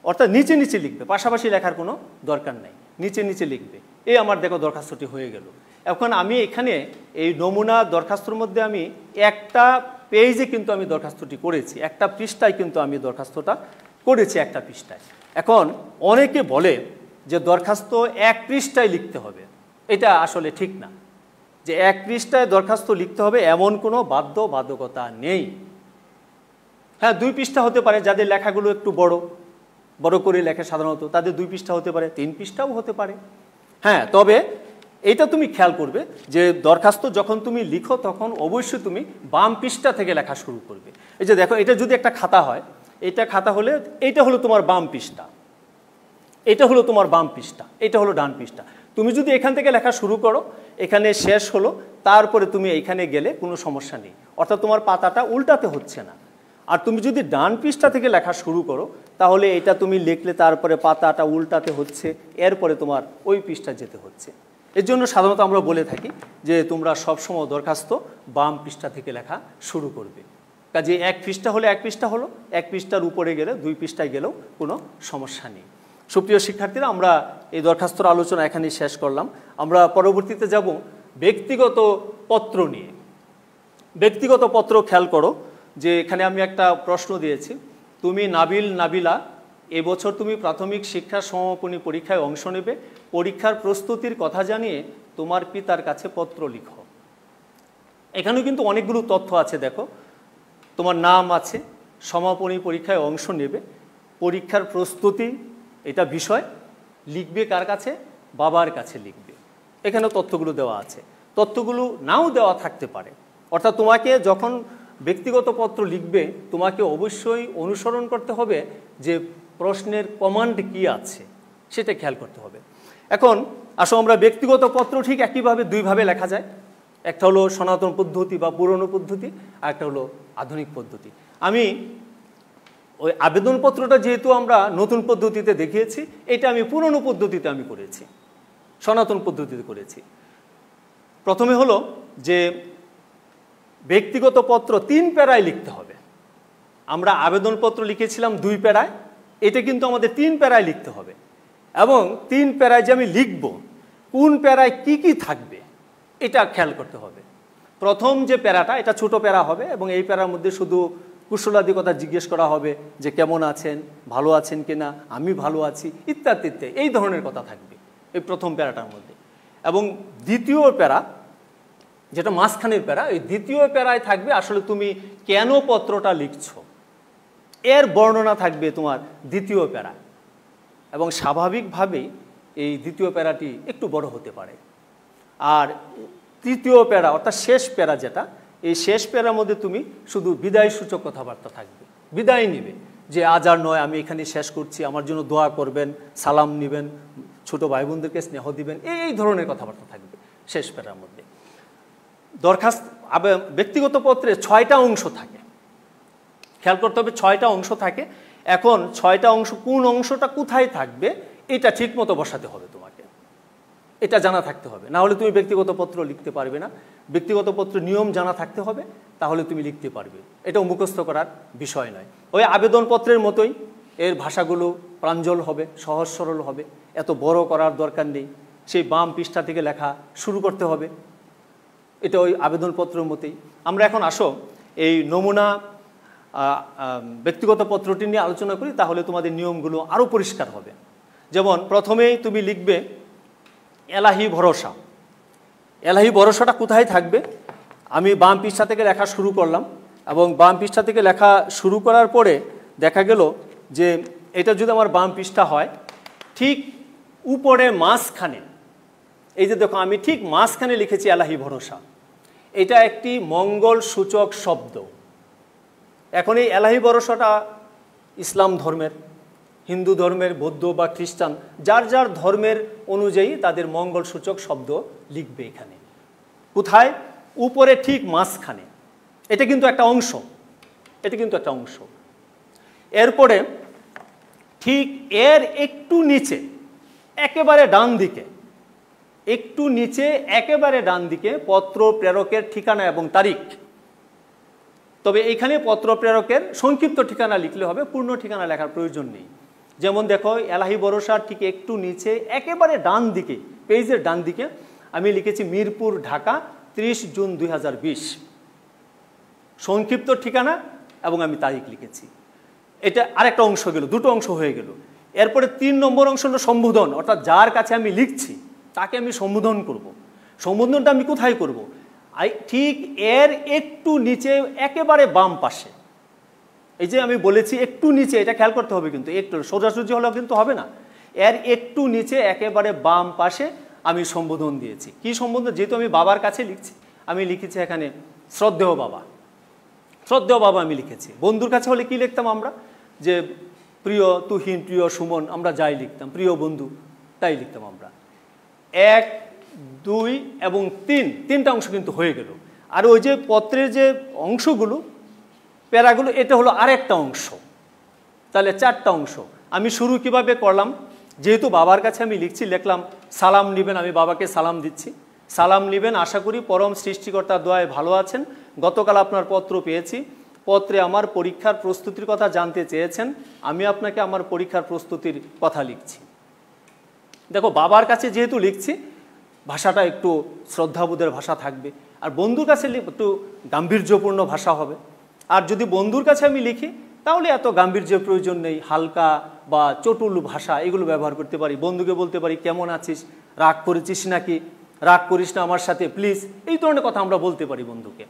অর্থাৎ নিচে নিচে লিখবে, পাশাপাশি লেখার কোনো দরকার নাই, নিচে নিচে লিখবে। এই আমার দেখো দরখাস্তটি হয়ে গেল। এখন আমি এখানে এই নমুনা দরখাস্তর মধ্যে আমি একটা পেজে কিন্তু আমি দরখাস্তটি করেছি, একটা পৃষ্ঠায় কিন্তু আমি দরখাস্তটা করেছি, একটা পৃষ্ঠায়। এখন অনেকে বলে যে দরখাস্ত 1 পৃষ্ঠায় লিখতে হবে, এটা আসলে ঠিক না। যে 1 পৃষ্ঠায় দরখাস্ত লিখতে হবে এমন কোনো বাধ্যবাধকতা নেই। হ্যাঁ, 2 পৃষ্ঠা হতে পারে, যাদের লেখাগুলো একটু বড় বড় করে লেখে সাধারণত, তাদের 2 পৃষ্ঠা হতে পারে, 3 পৃষ্ঠাও হতে পারে। হ্যাঁ, তবে এইটা তুমি খেয়াল করবে যে দরখাস্ত যখন তুমি লিখো তখন অবশ্যই তুমি বাম পৃষ্ঠা থেকে লেখা শুরু করবে। এই যে দেখো, এটা যদি একটা খাতা হয়, এটা খাতা হলে এইটা হলো তোমার বাম পৃষ্ঠা, এটা হলো তোমার বাম পৃষ্ঠা, এটা হলো ডান পৃষ্ঠা। তুমি যদি এখান থেকে লেখা শুরু করো, এখানে শেষ হলো, তারপরে তুমি এইখানে গেলে কোনো সমস্যা নেই, অর্থাৎ তোমার পাতাটা উল্টাতে হচ্ছে না। আর তুমি যদি ডান পৃষ্ঠা থেকে লেখা শুরু করো, তাহলে এটা তুমি লিখলে তারপরে পাতাটা উল্টাতে হচ্ছে, এরপরে তোমার ওই পৃষ্ঠা যেতে হচ্ছে। এর জন্য সাধারণত আমরা বলে থাকি যে তোমরা সবসময় দরখাস্ত বাম পৃষ্ঠা থেকে লেখা শুরু করবে। কাজে 1 পৃষ্ঠা হলে 1 পৃষ্ঠা হলো, 1 পৃষ্ঠার উপরে গেলে 2 পৃষ্ঠায় গেলেও কোনো সমস্যা নেই। সুপ্রিয় শিক্ষার্থীরা, আমরা এই দরখাস্তর আলোচনা এখানেই শেষ করলাম। আমরা পরবর্তীতে যাব ব্যক্তিগত পত্র নিয়ে। ব্যক্তিগত পত্র খেয়াল করো যে এখানে আমি একটা প্রশ্ন দিয়েছি, তুমি নাবিলা এবছর তুমি প্রাথমিক শিক্ষা সমাপনী পরীক্ষায় অংশ নেবে, পরীক্ষার প্রস্তুতির কথা জানিয়ে তোমার পিতার কাছে পত্র লিখো। এখানেও কিন্তু অনেকগুলো তথ্য আছে। দেখো, তোমার নাম আছে, সমাপনী পরীক্ষায় অংশ নেবে, পরীক্ষার প্রস্তুতি এটা বিষয়, লিখবে কার কাছে? বাবার কাছে লিখবে। এখানে তথ্যগুলো দেওয়া আছে, তথ্যগুলো নাও দেওয়া থাকতে পারে। অর্থাৎ তোমাকে যখন ব্যক্তিগত পত্র লিখবে তোমাকে অবশ্যই অনুসরণ করতে হবে যে প্রশ্নের কমান্ড কি আছে সেটা খেয়াল করতে হবে। এখন আসো আমরা ব্যক্তিগত পত্র ঠিক একইভাবে দুইভাবে লেখা যায়। একটা হলো সনাতন পদ্ধতি বা পুরনো পদ্ধতি, আর একটা হলো আধুনিক পদ্ধতি। আমি ওই আবেদনপত্রটা যেহেতু আমরা নতুন পদ্ধতিতে দেখিয়েছি, এটা আমি পুরনো পদ্ধতিতে আমি করেছি, সনাতন পদ্ধতিতে করেছি। প্রথমে হলো যে ব্যক্তিগত পত্র 3 প্যারায় লিখতে হবে। আমরা আবেদনপত্র লিখেছিলাম 2 প্যারায়, এটা কিন্তু আমাদের 3 প্যারায় লিখতে হবে। এবং 3 প্যারায় যে আমি লিখব, কোন প্যারায় কি কি থাকবে এটা খেয়াল করতে হবে। প্রথম যে প্যারাটা, এটা ছোট প্যারা হবে এবং এই প্যারার মধ্যে শুধু কুশলাদি কথা জিজ্ঞেস করা হবে যে কেমন আছেন, ভালো আছেন কিনা, আমি ভালো আছি, ইত্যাদি ইত্যাদি এই ধরনের কথা থাকবে এই প্রথম প্যারাটার মধ্যে। এবং দ্বিতীয় প্যারা, যেটা মাঝখানের প্যারা, এই দ্বিতীয় প্যারায় থাকবে আসলে তুমি কেন পত্রটা লিখছো, এর বর্ণনা থাকবে তোমার দ্বিতীয় প্যারা। এবং স্বাভাবিকভাবেই এই দ্বিতীয় প্যারাটি একটু বড় হতে পারে। আর তৃতীয় প্যারা অর্থাৎ শেষ প্যারা যেটা, এই শেষ প্যারার মধ্যে তুমি শুধু বিদায় সূচক কথাবার্তা থাকবে, বিদায় নিবে যে আজ আর নয়, আমি এখানে শেষ করছি, আমার জন্য দোয়া করবেন, সালাম নেবেন, ছোট ভাই বোনদেরকে স্নেহ দিবেন, এই ধরনের কথাবার্তা থাকবে শেষ প্যারার মধ্যে। দরখাস্ত ব্যক্তিগত পত্রে 6টা অংশ থাকে, খেয়াল করতে হবে 6টা অংশ থাকে। এখন 6টা অংশ কোন অংশটা কোথায় থাকবে এটা ঠিক মতো বসাতে হবে তোমাকে, এটা জানা থাকতে হবে, না হলে তুমি ব্যক্তিগত পত্র লিখতে পারবে না। ব্যক্তিগত পত্র নিয়ম জানা থাকতে হবে, তাহলে তুমি লিখতে পারবে। এটাও মুখস্থ করার বিষয় নয়। ওই আবেদনপত্রের মতোই এর ভাষাগুলো প্রাঞ্জল হবে, সহজ সরল হবে, এত বড় করার দরকার নেই। সেই বাম পৃষ্ঠা থেকে লেখা শুরু করতে হবে, এটা ওই আবেদনপত্রের মতোই। আমরা এখন আসো এই নমুনা ব্যক্তিগত পত্রটি নিয়ে আলোচনা করি, তাহলে তোমাদের নিয়মগুলো আরও পরিষ্কার হবে। যেমন প্রথমেই তুমি লিখবে এলাহি ভরসা। এলাহি ভরসাটা কোথায় থাকবে? আমি বাম পৃষ্ঠা থেকে লেখা শুরু করলাম এবং বাম পৃষ্ঠা থেকে লেখা শুরু করার পরে দেখা গেল যে এটা যদি আমার বাম পৃষ্ঠা হয়, ঠিক উপরে মাঝখানে, এই যে দেখো আমি ঠিক মাঝখানে লিখেছি এলাহি ভরসা। এটা একটি মঙ্গল সূচক শব্দ। এখন এই এলাহি ভরসাটা ইসলাম ধর্মের, হিন্দু ধর্মের, বৌদ্ধ বা খ্রিস্টান, যার যার ধর্মের অনুযায়ী তাদের মঙ্গল সূচক শব্দ লিখবে এখানে। কোথায়? উপরে ঠিক মাঝখানে। এটা কিন্তু একটা অংশ, এটা কিন্তু একটা অংশ। এরপরে ঠিক এর একটু নিচে, একেবারে ডান দিকে, একটু নিচে একেবারে ডান দিকে পত্র প্রেরকের ঠিকানা এবং তারিখ। তবে এখানে পত্র প্রেরকের সংক্ষিপ্ত ঠিকানা লিখলে হবে, পূর্ণ ঠিকানা লেখার প্রয়োজন নেই। যেমন দেখো এলাহি ভরসার ঠিক একটু নিচে একেবারে ডান দিকে, পেজের ডান দিকে আমি লিখেছি মিরপুর, ঢাকা, 30 জুন 2020, সংক্ষিপ্ত ঠিকানা এবং আমি তারিখ লিখেছি। এটা আরেকটা অংশ গেল, দুটো অংশ হয়ে গেল। এরপরে 3 নম্বর অংশ হলো সম্বোধন, অর্থাৎ যার কাছে আমি লিখছি তাকে আমি সম্বোধন করব। সম্বোধনটা আমি কোথায় করব? ঠিক এর একটু নিচে একেবারে বাম পাশে। এই যে আমি বলেছি একটু নিচে, এটা খেয়াল করতে হবে কিন্তু, একটু সোজাসুজি হলেও কিন্তু হবে না। এর একটু নিচে একেবারে বাম পাশে আমি সম্বোধন দিয়েছি। কি সম্বোধন? যেহেতু আমি বাবার কাছে লিখছি, আমি লিখেছি এখানে শ্রদ্ধেয় বাবা, শ্রদ্ধেয় বাবা আমি লিখেছি। বন্ধুর কাছে হলে কি লিখতাম আমরা? যে প্রিয় তুহিন, প্রিয় সুমন, আমরা যাই লিখতাম, প্রিয় বন্ধু, তাই লিখতাম আমরা। 1, 2 এবং 3, 3টা অংশ কিন্তু হয়ে গেল। আর ওই যে পত্রের যে অংশগুলো, প্যারাগুলো, এটা হলো আরেকটা অংশ। তাহলে 4টা অংশ। আমি শুরু কিভাবে করলাম? যেহেতু বাবার কাছে আমি লিখছি, লিখলাম সালাম নেবেন, আমি বাবাকে সালাম দিচ্ছি। সালাম নেবেন, আশা করি পরম সৃষ্টিকর্তার দয়ায় ভালো আছেন। গতকাল আপনার পত্র পেয়েছি, পত্রে আমার পরীক্ষার প্রস্তুতির কথা জানতে চেয়েছেন, আমি আপনাকে আমার পরীক্ষার প্রস্তুতির কথা লিখছি। দেখো বাবার কাছে যেহেতু লিখছি, ভাষাটা একটু শ্রদ্ধাবোধের ভাষা থাকবে। আর বন্ধুর কাছে একটু গাম্ভীর্যপূর্ণ ভাষা হবে। আর যদি বন্ধুর কাছে আমি লিখি, তাহলে এত গাম্ভীর্যের প্রয়োজন নেই, হালকা বা চটুল ভাষা এগুলো ব্যবহার করতে পারি। বন্ধুকে বলতে পারি কেমন আছিস, রাগ করেছিস নাকি, রাগ করিস না আমার সাথে প্লিজ, এই ধরনের কথা আমরা বলতে পারি বন্ধুকে।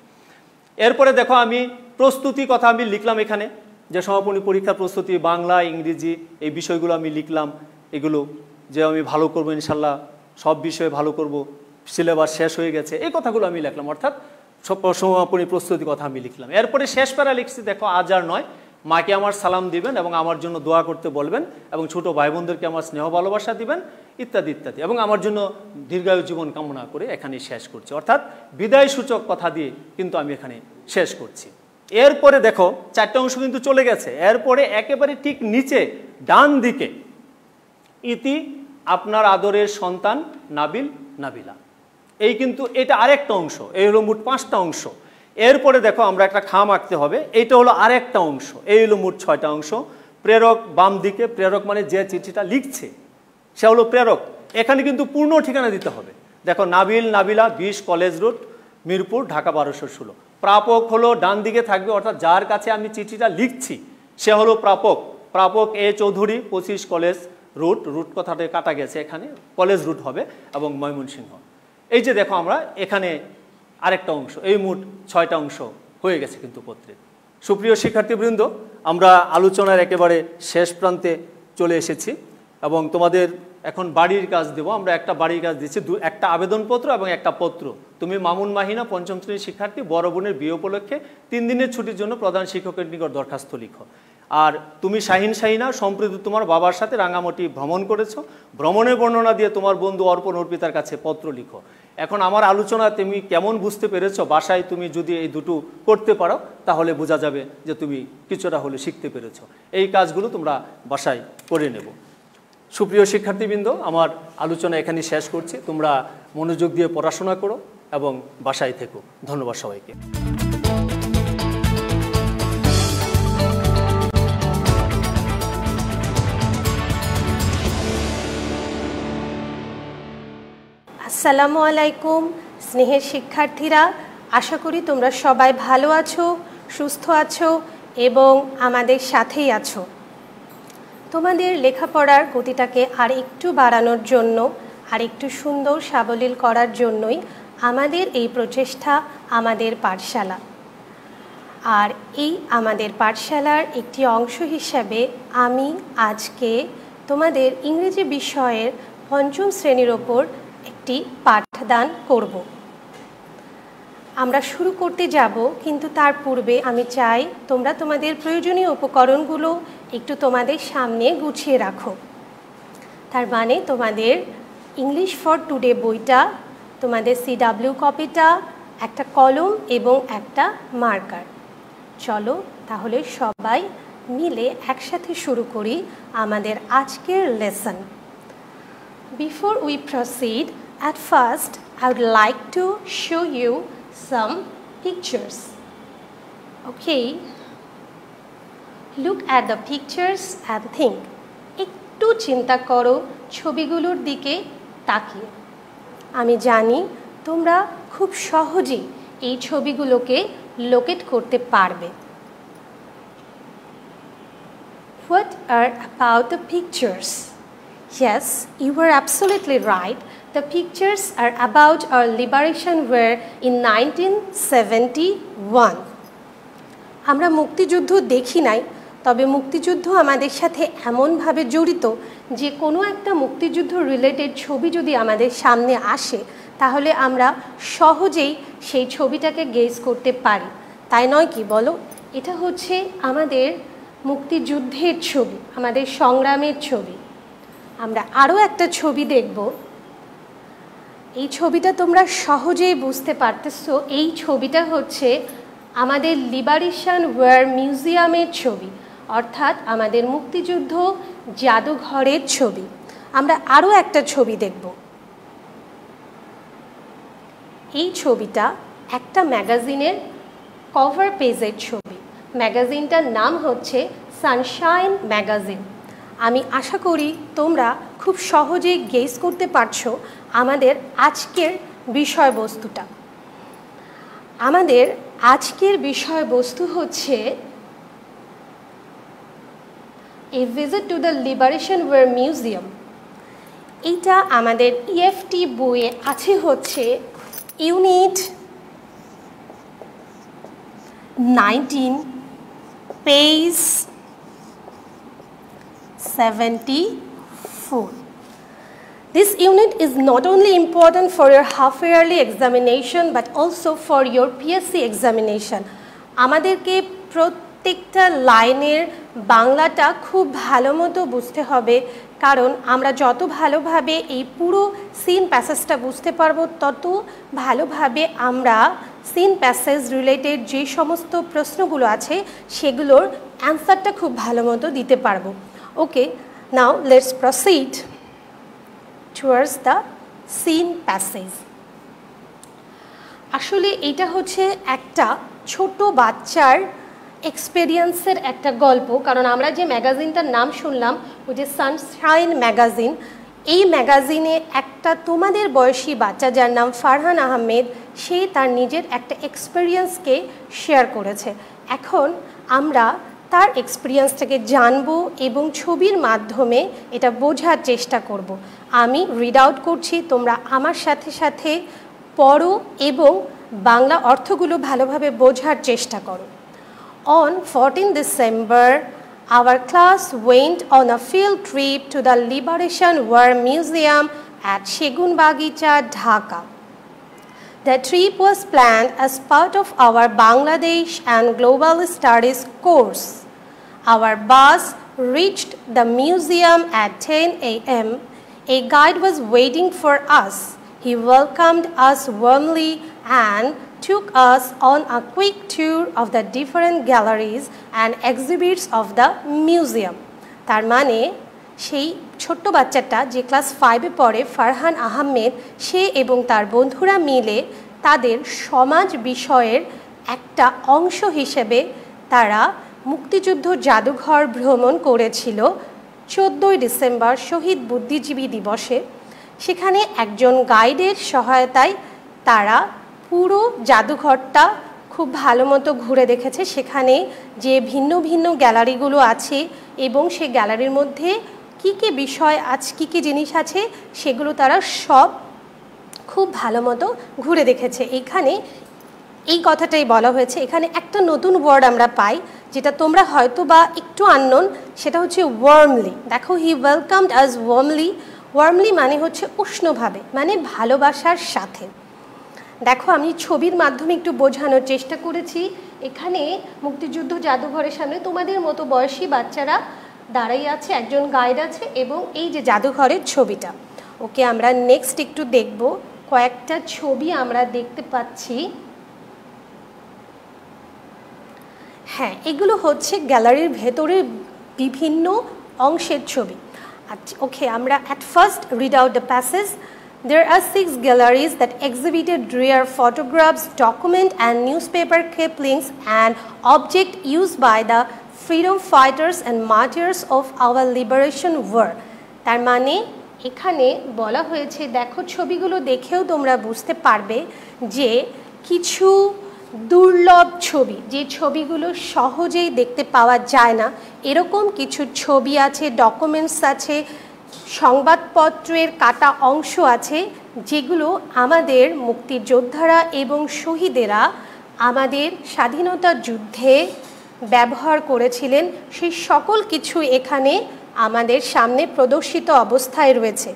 এরপরে দেখো আমি প্রস্তুতি কথা আমি লিখলাম এখানে, যে সমাপনী পরীক্ষা প্রস্তুতি, বাংলা, ইংরেজি, এই বিষয়গুলো আমি লিখলাম। এগুলো যে আমি ভালো করবো ইনশাল্লাহ, সব বিষয়ে ভালো করব, সিলেবাস শেষ হয়ে গেছে, এই কথাগুলো আমি লিখলাম। অর্থাৎ সমাপনী প্রস্তুতি কথা আমি লিখলাম। এরপরে শেষ প্যারা লিখছি, দেখো আজ আর নয়, মাকে আমার সালাম দিবেন এবং আমার জন্য দোয়া করতে বলবেন এবং ছোট ভাই বোনদেরকে আমার স্নেহ ভালোবাসা দিবেন ইত্যাদি ইত্যাদি, এবং আমার জন্য দীর্ঘায়ু জীবন কামনা করে এখানে শেষ করছি। অর্থাৎ বিদায় সূচক কথা দিয়ে কিন্তু আমি এখানে শেষ করছি। এরপরে দেখো 4টে অংশ কিন্তু চলে গেছে। এরপরে একেবারে ঠিক নিচে ডান দিকে ইতি আপনার আদরের সন্তান নাবিল নাবিলা, এই কিন্তু এটা আরেকটা অংশ। এই হলো মোট 5টা অংশ। এরপরে দেখো আমরা একটা খাম আঁকতে হবে, এইটা হলো আরেকটা অংশ। এই হলো মোট 6টা অংশ। প্রেরক বাম দিকে, প্রেরক মানে যে চিঠিটা লিখছে সে হলো প্রেরক। এখানে কিন্তু পূর্ণ ঠিকানা দিতে হবে। দেখো নাবিল নাবিলা 20 কলেজ রোড, মিরপুর, ঢাকা 1216। প্রাপক হলো ডান দিকে থাকবে, অর্থাৎ যার কাছে আমি চিঠিটা লিখছি সে হলো প্রাপক। প্রাপক এ চৌধুরী 25 কলেজ রুট, রুট কথাটা কাটা গেছে, এখানে কলেজ রুট হবে, এবং ময়মনসিংহ। এই যে দেখো আমরা এখানে আরেকটা অংশ, এই মোট 6টা অংশ হয়ে গেছে কিন্তু পত্রের। সুপ্রিয় শিক্ষার্থীবৃন্দ, আমরা আলোচনার একেবারে শেষ প্রান্তে চলে এসেছি এবং তোমাদের এখন বাড়ির কাজ দেব। আমরা একটা বাড়ির কাজ দিচ্ছি, একটা আবেদনপত্র এবং একটা পত্র। তুমি মামুন মাহিনা 5ম শ্রেণীর শিক্ষার্থী, বড় বোনের বিয়ে উপলক্ষে 3 দিনের ছুটির জন্য প্রধান শিক্ষকের নিকট দরখাস্ত লিখো। আর তুমি শাহিন শাহিনা সম্প্রতি তোমার বাবার সাথে রাঙামাটি ভ্রমণ করেছো, ভ্রমণের বর্ণনা দিয়ে তোমার বন্ধু অর্পণ অর্পিতার কাছে পত্র লিখো। এখন আমার আলোচনা তুমি কেমন বুঝতে পেরেছো? বাসায় তুমি যদি এই দুটো করতে পারো তাহলে বোঝা যাবে যে তুমি কিছুটা হলে শিখতে পেরেছো। এই কাজগুলো তোমরা বাসায় করে নেব। সুপ্রিয় শিক্ষার্থীবৃন্দ, আমার আলোচনা এখানে শেষ করছি। তোমরা মনোযোগ দিয়ে পড়াশোনা করো এবং বাসায় থেকো। ধন্যবাদ সবাইকে। আসসালামু আলাইকুম স্নেহের শিক্ষার্থীরা, আশা করি তোমরা সবাই ভালো আছো, সুস্থ আছো এবং আমাদের সাথেই আছো। তোমাদের লেখাপড়ার গতিটাকে আর একটু বাড়ানোর জন্য, আর একটু সুন্দর সাবলীল করার জন্যই আমাদের এই প্রচেষ্টা, আমাদের পাঠশালা। আর এই আমাদের পাঠশালার একটি অংশ হিসাবে আমি আজকে তোমাদের ইংরেজি বিষয়ের 5ম শ্রেণীর ওপর একটি পাঠদান করব। আমরা শুরু করতে যাব, কিন্তু তার পূর্বে আমি চাই তোমরা তোমাদের প্রয়োজনীয় উপকরণগুলো একটু তোমাদের সামনে গুছিয়ে রাখো। তার মানে তোমাদের ইংলিশ ফর টুডে বইটা, তোমাদের CW কপিটা, একটা কলম এবং একটা মার্কার। চলো তাহলে সবাই মিলে একসাথে শুরু করি আমাদের আজকের lesson. Before we proceed, at first I would like to show you some pictures. Okay, look at the pictures and think. একটু চিন্তা করো ছবিগুলোর দিকে তাকিয়ে। আমি জানি তোমরা খুব সহজেই এই ছবিগুলোকে লোকেট করতে পারবে। What are about the pictures? Yes, you were absolutely right. The pictures are about our liberation war in 1971. আমরা মুক্তিযুদ্ধ দেখি নাই, তবে মুক্তিযুদ্ধ আমাদের সাথে এমনভাবে জড়িত যে কোনো একটা মুক্তিযুদ্ধ রিলেটেড ছবি যদি আমাদের সামনে আসে তাহলে আমরা সহজেই সেই ছবিটাকে গেস করতে পারি, তাই নয় কি বলো? এটা হচ্ছে আমাদের মুক্তিযুদ্ধের ছবি, আমাদের সংগ্রামের ছবি। আমরা আরও একটা ছবি দেখব। এই ছবিটা তোমরা সহজেই বুঝতে পারতেছো, এই ছবিটা হচ্ছে আমাদের লিবারেশন ওয়ার মিউজিয়ামের ছবি, অর্থাৎ আমাদের মুক্তিযুদ্ধ জাদুঘরের ছবি। আমরা আরও একটা ছবি দেখব। এই ছবিটা একটা ম্যাগাজিনের কভার পেজের ছবি। ম্যাগাজিনটার নাম হচ্ছে সানশাইন ম্যাগাজিন। আমি আশা করি তোমরা খুব সহজেই গেস করতে পারছো আমাদের আজকের বিষয়বস্তুটা। আমাদের আজকের বিষয়বস্তু হচ্ছে a visit to the liberation war museum. এইটা আমাদের EFT বইয়ে আছে হচ্ছে unit 19 page 74। This unit is not only important for your half-yearly examination but also for your PSC examination. আমাদেরকে প্রত্যেকটা লাইনের বাংলাটা খুব ভালো মতো বুঝতে হবে, কারণ আমরা যত ভালোভাবে এই পুরো সিন প্যাসেজটা বুঝতে পারবো তত ভালোভাবে আমরা সিন প্যাসেজ রিলেটেড যে সমস্ত প্রশ্নগুলো আছে সেগুলোর অ্যান্সারটা খুব ভালো মতো দিতে পারবো। Okay, now let's proceed towards the scene passage. আসলে এটা হচ্ছে একটা ছোট বাচ্চার এক্সপেরিয়েন্সের একটা গল্প, কারণ আমরা যে ম্যাগাজিনটার নাম শুনলাম ওই যে সানশাইন ম্যাগাজিন, এই ম্যাগাজিনে একটা তোমাদের বয়সী বাচ্চা যার নাম ফারহান আহমেদ, সে তার নিজের একটা এক্সপেরিয়েন্সকে শেয়ার করেছে। এখন আমরা তার এক্সপিরিয়েন্সটাকে জানবো এবং ছবির মাধ্যমে এটা বোঝার চেষ্টা করব। আমি রিড আউট করছি, তোমরা আমার সাথে সাথে পড়ো এবং বাংলা অর্থগুলো ভালোভাবে বোঝার চেষ্টা করো। On 14 December, our class went on a field trip to the Liberation War Museum at Segunbagicha, Dhaka. The trip was planned as part of our Bangladesh and Global Studies course. Our bus reached the museum at 10 a.m. A guide was waiting for us. He welcomed us warmly and took us on a quick tour of the different galleries and exhibits of the museum. তার মানে সেই ছোট্ট বাচ্চাটা যে class 5-এ পড়ে, ফারহান আহমেদ, সে এবং তার বন্ধুরা মিলে তাদের সমাজ বিষয়ের একটা অংশ হিসেবে তারা মুক্তিযুদ্ধ জাদুঘর ভ্রমণ করেছিল 14 ডিসেম্বর শহীদ বুদ্ধিজীবী দিবসে। সেখানে একজন গাইডের সহায়তায় তারা পুরো জাদুঘরটা খুব ভালো মতো ঘুরে দেখেছে। সেখানে যে ভিন্ন ভিন্ন গ্যালারিগুলো আছে এবং সেই গ্যালারির মধ্যে কী কী বিষয় আছে, কী কী জিনিস আছে, সেগুলো তারা সব খুব ভালো মতো ঘুরে দেখেছে। এখানে এই কথাটাই বলা হয়েছে। এখানে একটা নতুন ওয়ার্ড আমরা পাই যেটা তোমরা হয়তো বা একটু আননোন, সেটা হচ্ছে ওয়ার্মলি। দেখো, হি ওয়েলকামড আস ওয়ার্মলি। ওয়ার্মলি মানে হচ্ছে উষ্ণভাবে, মানে ভালোবাসার সাথে। দেখো, আমি ছবির মাধ্যমে একটু বোঝানোর চেষ্টা করেছি। এখানে মুক্তিযুদ্ধ জাদুঘরের সামনে তোমাদের মতো বয়সী বাচ্চারা দাঁড়াই আছে, একজন গাইড আছে এবং এই যে জাদুঘরের ছবিটা। ওকে, আমরা নেক্সট একটু দেখব। কয়েকটা ছবি আমরা দেখতে পাচ্ছি। হ্যাঁ, এগুলো হচ্ছে গ্যালারির ভেতরের বিভিন্ন অংশের ছবি। আচ্ছা, ওকে, আমরা at first read out the passage. There are 6 galleries that exhibited rare photographs, document and newspaper clippings and objects used by the freedom fighters and martyrs of our liberation war. তার মানে এখানে বলা হয়েছে, দেখো ছবিগুলো দেখেও তোমরা বুঝতে পারবে যে কিছু দুর্লভ ছবি, যে ছবিগুলো সহজেই দেখতে পাওয়া যায় না, এরকম কিছু ছবি আছে, ডকুমেন্টস আছে, সংবাদপত্রের কাটা অংশ আছে, যেগুলো আমাদের মুক্তিযোদ্ধারা এবং শহীদেরা আমাদের স্বাধীনতা যুদ্ধে ব্যবহার করেছিলেন। সেই সকল কিছু এখানে আমাদের সামনে প্রদর্শিত অবস্থায় রয়েছে,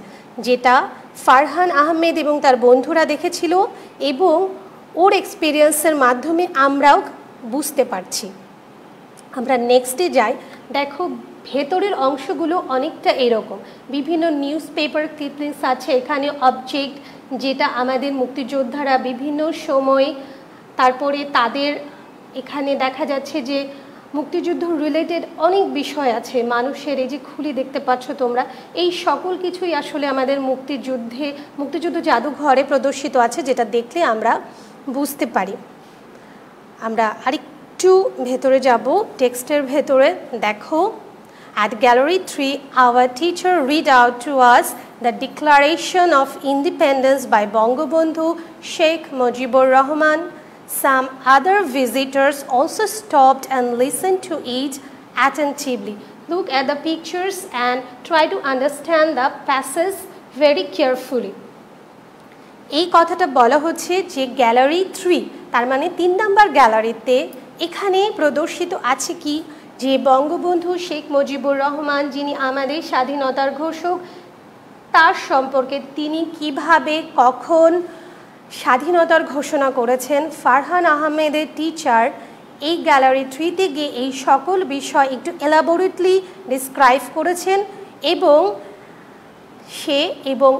যেটা ফারহান আহমেদ এবং তার বন্ধুরা দেখেছিল এবং ওর এক্সপিরিয়েন্সের মাধ্যমে আমরাও বুঝতে পারছি। আমরা নেক্সটে যাই। দেখো, ভেতরের অংশগুলো অনেকটা এরকম, বিভিন্ন নিউজ পেপার ক্লিপিংস আছে এখানে, অবজেক্ট যেটা আমাদের মুক্তিযোদ্ধারা বিভিন্ন সময়, তারপরে তাদের এখানে দেখা যাচ্ছে যে মুক্তিযুদ্ধ রিলেটেড অনেক বিষয় আছে মানুষের, এই যে খুলি দেখতে পাচ্ছ তোমরা, এই সকল কিছুই আসলে আমাদের মুক্তিযুদ্ধ জাদুঘরে প্রদর্শিত আছে, যেটা দেখলে আমরা বুঝতে পারি। আমরা আরেকটু ভেতরে যাব, টেক্সটের ভেতরে। দেখো, at Gallery 3, our teacher read out to us the Declaration of Independence by Bangabandhu Sheikh Mujibur Rahman. Some other visitors also stopped and listened to it attentively. Look at the pictures and try to understand the passage very carefully. এই কথাটা বলা হচ্ছে যে gallery 3, তার মানে 3 নম্বর গ্যালারিতে এখানে প্রদর্শিত আছে কি, যে বঙ্গবন্ধু শেখ মুজিবুর রহমান, যিনি আমাদের স্বাধীনতার ঘোষক, তার সম্পর্কে তিনি কিভাবে কখন স্বাধীনতার ঘোষণা করেছেন, ফারহান আহমেদের টিচার এই গ্যালারি 3-তে গিয়ে এই সকল বিষয় একটু এলাবোরেটলি ডিসক্রাইব করেছেন এবং সে এবং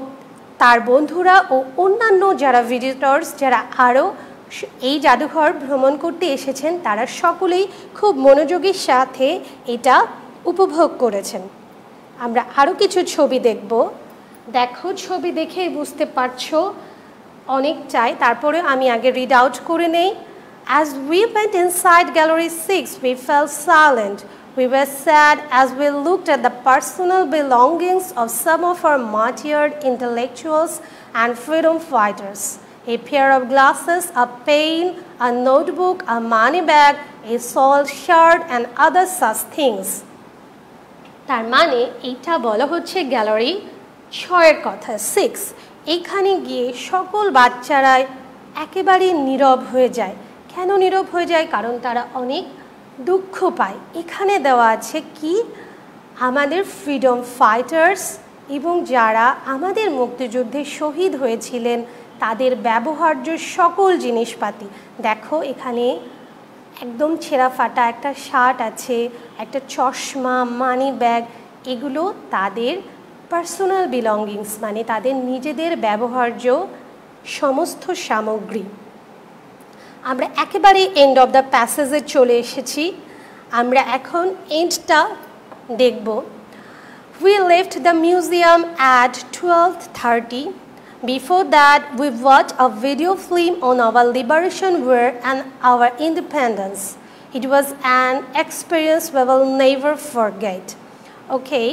তার বন্ধুরা ও অন্যান্য যারা ভিজিটর্স যারা আরও এই জাদুঘর ভ্রমণ করতে এসেছেন তারা সকলেই খুব মনোযোগের সাথে এটা উপভোগ করেছেন। আমরা আরও কিছু ছবি দেখব। দেখো, ছবি দেখেই বুঝতে পারছো অনেকটাই, তারপরে আমি আগে রিড আউট করে নেই। As we went inside Gallery 6, we felt silent. We were sad as we looked at the personal belongings of some of our martyred intellectuals and freedom fighters. A pair of glasses, a pen, a notebook, a money bag, a salt shard and other such things. তার মানে এইটা বলা হচ্ছে gallery 6-এর কথা, 6। এইখানে গিয়ে সকল বাচ্চারাই একেবারে নীরব হয়ে যায়। কেন নীরব হয়ে যায়? কারণ তারা অনেক দুঃখ পায়। এখানে দেওয়া আছে কি, আমাদের ফ্রিডম ফাইটার্স এবং যারা আমাদের মুক্তিযুদ্ধে শহীদ হয়েছিলেন তাদের ব্যবহার্য সকল জিনিসপাতি। দেখো, এখানে একদম ছেঁড়া ফাটা একটা শার্ট আছে, একটা চশমা, মানি ব্যাগ, এগুলো তাদের পার্সোনাল বিলঙ্গিংস, মানে তাদের নিজেদের ব্যবহার্য সমস্ত সামগ্রী। আমরা একেবারে এন্ড অফ দ্য প্যাসেজে চলে এসেছি। আমরা এখন এন্ডটা দেখব। We left the museum at 12:30. Before that, we watched a video film on our liberation war and our independence. It was an experience we will never forget. Okay,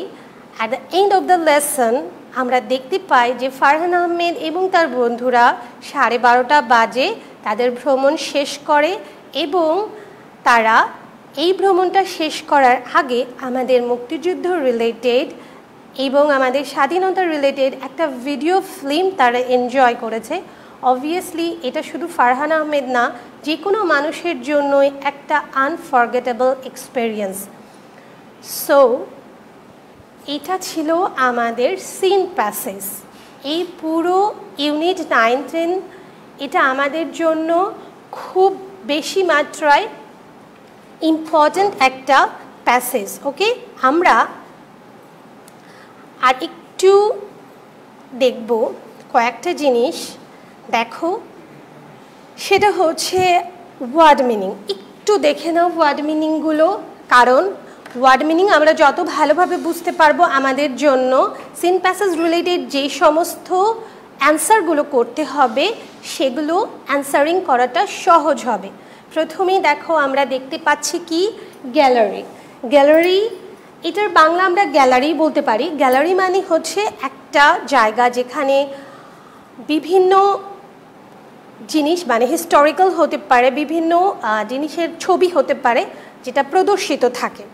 at the end of the lesson, আমরা দেখতে পাই যে ফারহান আহমেদ এবং তার বন্ধুরা 12:30 বাজে তাদের ভ্রমণ শেষ করে এবং তারা এই ভ্রমণটা শেষ করার আগে আমাদের মুক্তিযুদ্ধ রিলেটেড এবং আমাদের স্বাধীনতা রিলেটেড একটা ভিডিও ফিল্ম তারা এনজয় করেছে। অবভিয়াসলি এটা শুধু ফারহান আহমেদ না, যে কোনো মানুষের জন্যই একটা আনফরগেটেবল এক্সপেরিয়েন্স। সো এটা ছিল আমাদের সিন প্যাসেজ। এই পুরো ইউনিট 9-10 এটা আমাদের জন্য খুব বেশি মাত্রায় ইম্পর্ট্যান্ট একটা প্যাসেজ। ওকে, আমরা আর একটু দেখব কয়েকটা জিনিস। দেখো, সেটা হচ্ছে ওয়ার্ড মিনিং। একটু দেখে নাও ওয়ার্ড মিনিংগুলো, কারণ ওয়ার্ড মিনিং আমরা যত ভালোভাবে বুঝতে পারবো আমাদের জন্য সিন প্যাসেজ রিলেটেড যে সমস্ত অ্যান্সারগুলো করতে হবে সেগুলো অ্যান্সারিং করাটা সহজ হবে। প্রথমেই দেখো, আমরা দেখতে পাচ্ছি কি, গ্যালারি। গ্যালারি, এটার বাংলা আমরা গ্যালারি বলতে পারি। গ্যালারি মানে হচ্ছে একটা জায়গা যেখানে বিভিন্ন জিনিস, মানে হিস্টোরিক্যাল হতে পারে, বিভিন্ন জিনিসের ছবি হতে পারে যেটা প্রদর্শিত থাকে।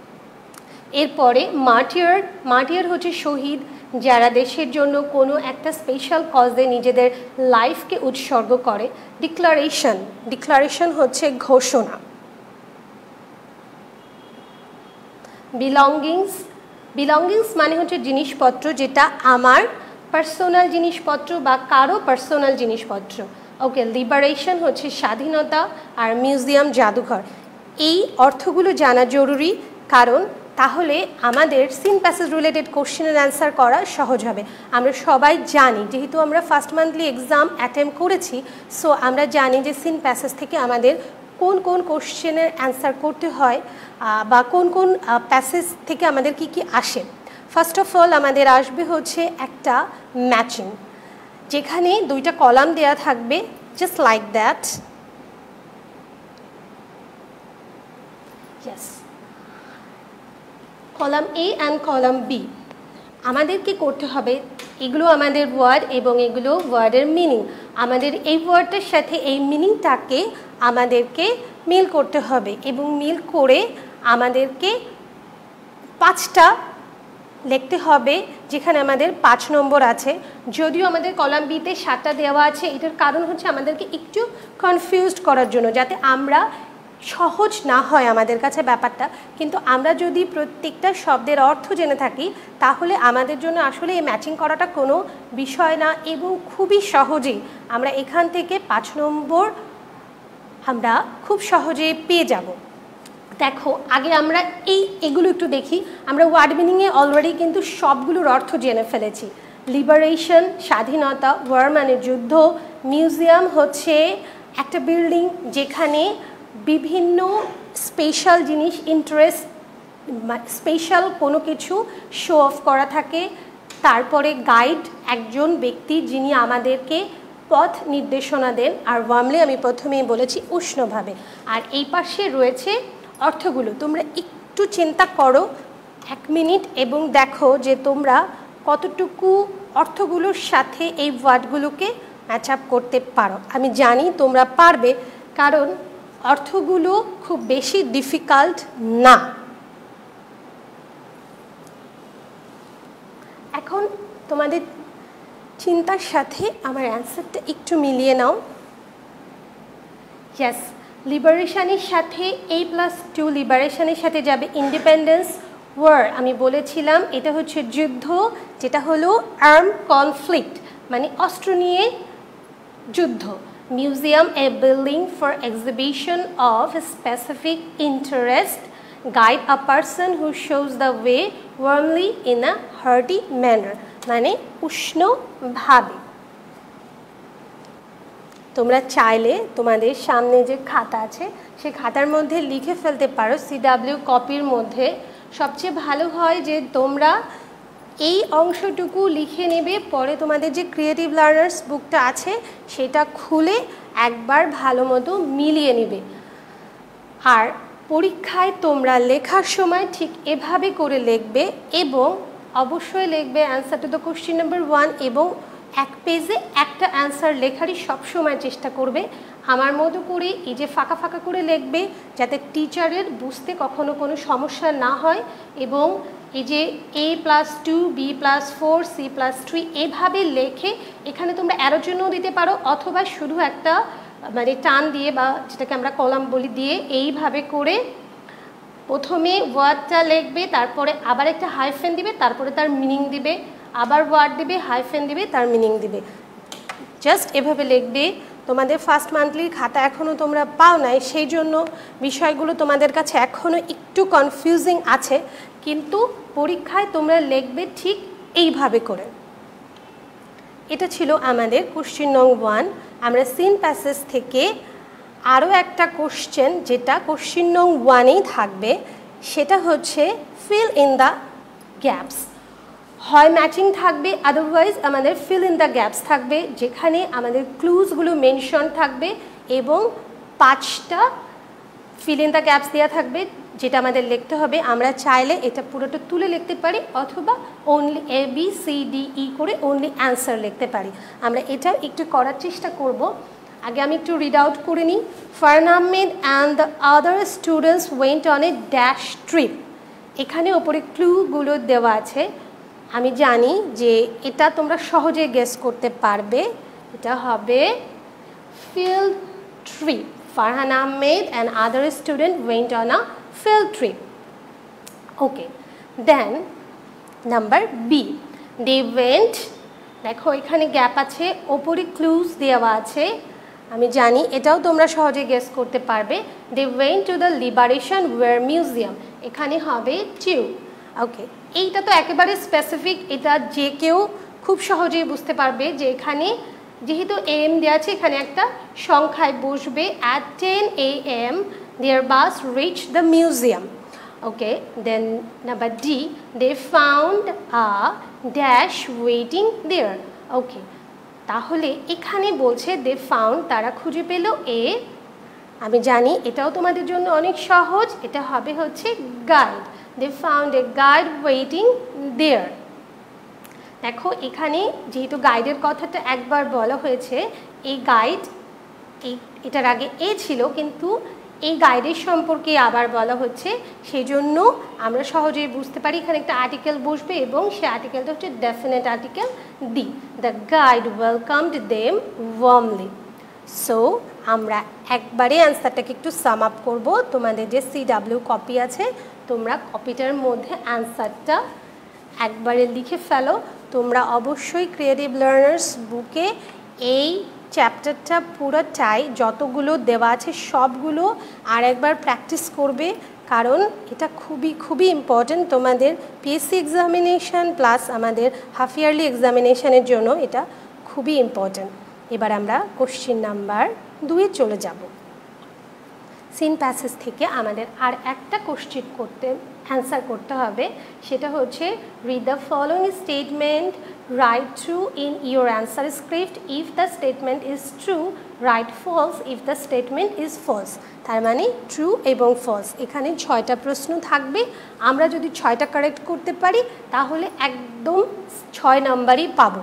এরপরে মার্টিয়ার। মার্টিয়ার হচ্ছে শহীদ, যারা দেশের জন্য কোনো একটা স্পেশাল কজে নিজেদের লাইফকে উৎসর্গ করে। ডিক্লারেশন। ডিক্লারেশন হচ্ছে ঘোষণা। বিলঙ্গিংস। বিলঙ্গিংস মানে হচ্ছে জিনিসপত্র, যেটা আমার পার্সোনাল জিনিসপত্র বা কারো পার্সোনাল জিনিসপত্র। ওকে, লিবারেশন হচ্ছে স্বাধীনতা, আর মিউজিয়াম জাদুঘর। এই অর্থগুলো জানা জরুরি, কারণ তাহলে আমাদের সিন প্যাসেজ রিলেটেড কোশ্চেনের অ্যান্সার করা সহজ হবে। আমরা সবাই জানি, যেহেতু আমরা ফার্স্ট মান্থলি এক্সাম অ্যাটেম্প করেছি, সো আমরা জানি যে সিন প্যাসেজ থেকে আমাদের কোন কোন কোশ্চেনের অ্যান্সার করতে হয় বা কোন কোন প্যাসেজ থেকে আমাদের কি কি আসে। ফার্স্ট অফ অল আমাদের আসবে হচ্ছে একটা ম্যাচিং, যেখানে দুইটা কলাম দেয়া থাকবে, just like that. Yes, column A and column B. আমাদের কি করতে হবে, এগুলো আমাদের ওয়ার্ড এবং এগুলো ওয়ার্ডের মিনিং। আমাদের এই ওয়ার্ডটার সাথে এই মিনিংটাকে আমাদেরকে মিল করতে হবে এবং মিল করে আমাদেরকে 5টা লিখতে হবে, যেখানে আমাদের 5 নম্বর আছে। যদিও আমাদের কলাম বিতে 7টা দেওয়া আছে, এটার কারণ হচ্ছে আমাদেরকে একটু কনফিউজড করার জন্য, যাতে আমরা সহজ না হয় আমাদের কাছে ব্যাপারটা, কিন্তু আমরা যদি প্রত্যেকটা শব্দের অর্থ জেনে থাকি তাহলে আমাদের জন্য আসলে এই ম্যাচিং করাটা কোনো বিষয় না এবং খুবই সহজেই আমরা এখান থেকে 5 নম্বর আমরা খুব সহজেই পেয়ে যাব। দেখো আগে আমরা এগুলো একটু দেখি। আমরা ওয়ার্ড মিনিংয়ে অলরেডি কিন্তু সবগুলোর অর্থ জেনে ফেলেছি। লিবারেশন স্বাধীনতা, ওয়ার মানে যুদ্ধ, মিউজিয়াম হচ্ছে একটা বিল্ডিং যেখানে বিভিন্ন স্পেশাল জিনিস ইন্টারেস্ট স্পেশাল কোনো কিছু শো অফ করা থাকে। তারপরে গাইড একজন ব্যক্তি যিনি আমাদেরকে পথ নির্দেশনা দেন। আর ওয়ার্মলি আমি প্রথমেই বলেছি উষ্ণভাবে। আর এই পাশে রয়েছে অর্থগুলো। তোমরা একটু চিন্তা করো 1 মিনিট এবং দেখো যে তোমরা কতটুকু অর্থগুলোর সাথে এই ওয়ার্ডগুলোকে ম্যাচ আপ করতে পারো। আমি জানি তোমরা পারবে, কারণ অর্থগুলো খুব বেশি ডিফিকাল্ট না। এখন তোমাদের চিন্তার সাথে আমার অ্যান্সারটা একটু মিলিয়ে নাও। ইয়েস, লিবারেশনের সাথে A+2 লিবারেশনের সাথে যাবে ইন্ডিপেন্ডেন্স। ওয়ার আমি বলেছিলাম এটা হচ্ছে যুদ্ধ, যেটা হলো আর্ম কনফ্লিক্ট মানে অস্ত্র নিয়ে যুদ্ধ। Museum A building for exhibition of specific interest. Guide a person who shows the way warmly in a hearty manner মানে উষ্ণভাবে। তোমরা চাইলে তোমাদের সামনে যে খাতা আছে সেই খাতার মধ্যে লিখে ফেলতে পারো CW কপির মধ্যে। সবচেয়ে ভালো হয় যে তোমরা এই অংশটুকু লিখে নেবে, পরে তোমাদের যে ক্রিয়েটিভ লার্নার্স বুকটা আছে সেটা খুলে একবার ভালো মতো মিলিয়ে নেবে। আর পরীক্ষায় তোমরা লেখার সময় ঠিক এভাবে করে লিখবে এবং অবশ্যই লিখবে answer to the question number 1 এবং 1 পেজে একটা অ্যান্সার লেখারই সবসময় চেষ্টা করবে। আমার মতো করে এই যে ফাঁকা ফাঁকা করে লিখবে যাতে টিচারের বুঝতে কখনো কোনো সমস্যা না হয়। এবং এই যে A+2 B+4 C+3 এভাবে লেখে এখানে তোমরা অ্যারোর জন্যও দিতে পারো, অথবা শুধু একটা মানে টান দিয়ে বা যেটাকে আমরা কলাম বলি দিয়ে এইভাবে করে প্রথমে ওয়ার্ডটা লিখবে, তারপরে আবার একটা হাইফেন দিবে, তারপরে তার মিনিং দিবে, আবার ওয়ার্ড দিবে, হাইফেন দিবে, তার মিনিং দিবে। জাস্ট এভাবে লিখবে। তোমাদের ফার্স্ট মান্থলির খাতা এখনও তোমরা পাও নাই, সেই জন্য বিষয়গুলো তোমাদের কাছে এখনও একটু কনফিউজিং আছে, কিন্তু পরীক্ষায় তোমরা লিখবে ঠিক এইভাবে করে। এটা ছিল আমাদের কোশ্চেন নং 1। আমরা সিন প্যাসেজ থেকে আরও একটা কোশ্চেন যেটা কোশ্চেন নং 1-এই থাকবে, সেটা হচ্ছে ফিল ইন দ্য গ্যাপস। হয় ম্যাচিং থাকবে, আদারওয়াইজ আমাদের ফিল ইন দ্য গ্যাপস থাকবে, যেখানে আমাদের ক্লুজগুলো মেনশন থাকবে এবং 5টা ফিল ইন দ্য গ্যাপস দেওয়া থাকবে যেটা আমাদের লিখতে হবে। আমরা চাইলে এটা পুরোটা তুলে লিখতে পারি অথবা অনলি ABCDE করে অনলি অ্যান্সার লিখতে পারি। আমরা এটাও একটু করার চেষ্টা করব। আগে আমি একটু রিড আউট করে নিই। Farhan Ahmed and the other students went on a dash trip. এখানে ওপরে ক্লুগুলো দেওয়া আছে। আমি জানি যে এটা তোমরা সহজে গেস করতে পারবে। এটা হবে field trip. Farhan Ahmed and other student went on a field trip. Okay. Then number B. They went. দেখো এখানে গ্যাপ আছে, ওপরে ক্লুজ দেওয়া আছে। আমি জানি এটাও তোমরা সহজে গেস করতে পারবে। They went to the Liberation War Museum. এখানে হবে to. ওকে, এইটা তো একেবারে স্পেসিফিক, এটা যে কেউ খুব সহজেই বুঝতে পারবে যে এখানে যেহেতু AM দেওয়া আছে এখানে একটা সংখ্যায় বসবে। At 10 AM their bus reached the museum. Okay, then number D, they found a dash waiting there. Okay, তাহলে এখানে বলছে they found, তারা খুঁজে পেল এ। আমি জানি এটাও তোমাদের জন্য অনেক সহজ, এটা হবে হচ্ছে guide. They found a guide waiting there. দেখো এখানে যেহেতু গাইডের কথাটা একবার বলা হয়েছে, এই গাইড এটার আগে এ ছিল, কিন্তু এই গাইডের সম্পর্কে আবার বলা হচ্ছে, সেই জন্য আমরা সহজেই বুঝতে পারি এখানে একটা আর্টিকেল বসবে এবং সে আর্টিকেলটা হচ্ছে definite article the. The guide welcomed them warmly. So আমরা একবারে অ্যান্সারটাকে একটু সাম আপ করবো। তোমাদের যে CW কপি আছে তোমরা কপিটার মধ্যে অ্যান্সারটা একবারে লিখে ফেলো। তোমরা অবশ্যই ক্রিয়েটিভ লার্নার্স বুকে এই চ্যাপ্টারটা পুরোটাই যতগুলো দেওয়া আছে সবগুলো আর একবার প্র্যাকটিস করবে, কারণ এটা খুবই খুবই ইম্পর্ট্যান্ট তোমাদের পিএসসি এক্সামিনেশান প্লাস আমাদের হাফ ইয়ারলি এক্সামিনেশানের জন্য এটা খুবই ইম্পর্ট্যান্ট। এবার আমরা কোশ্চেন নাম্বার 2 চলে যাব। সিন প্যাসেজ থেকে আমাদের আর একটা কোশ্চেন অ্যান্সার করতে হবে, সেটা হচ্ছে read the following statement, write true in your answer script, if the statement is true write false, if the statement is false. তার মানে ট্রু এবং ফলস, এখানে 6টা প্রশ্ন থাকবে। আমরা যদি 6টা কারেক্ট করতে পারি তাহলে একদম 6 নাম্বারই পাবো।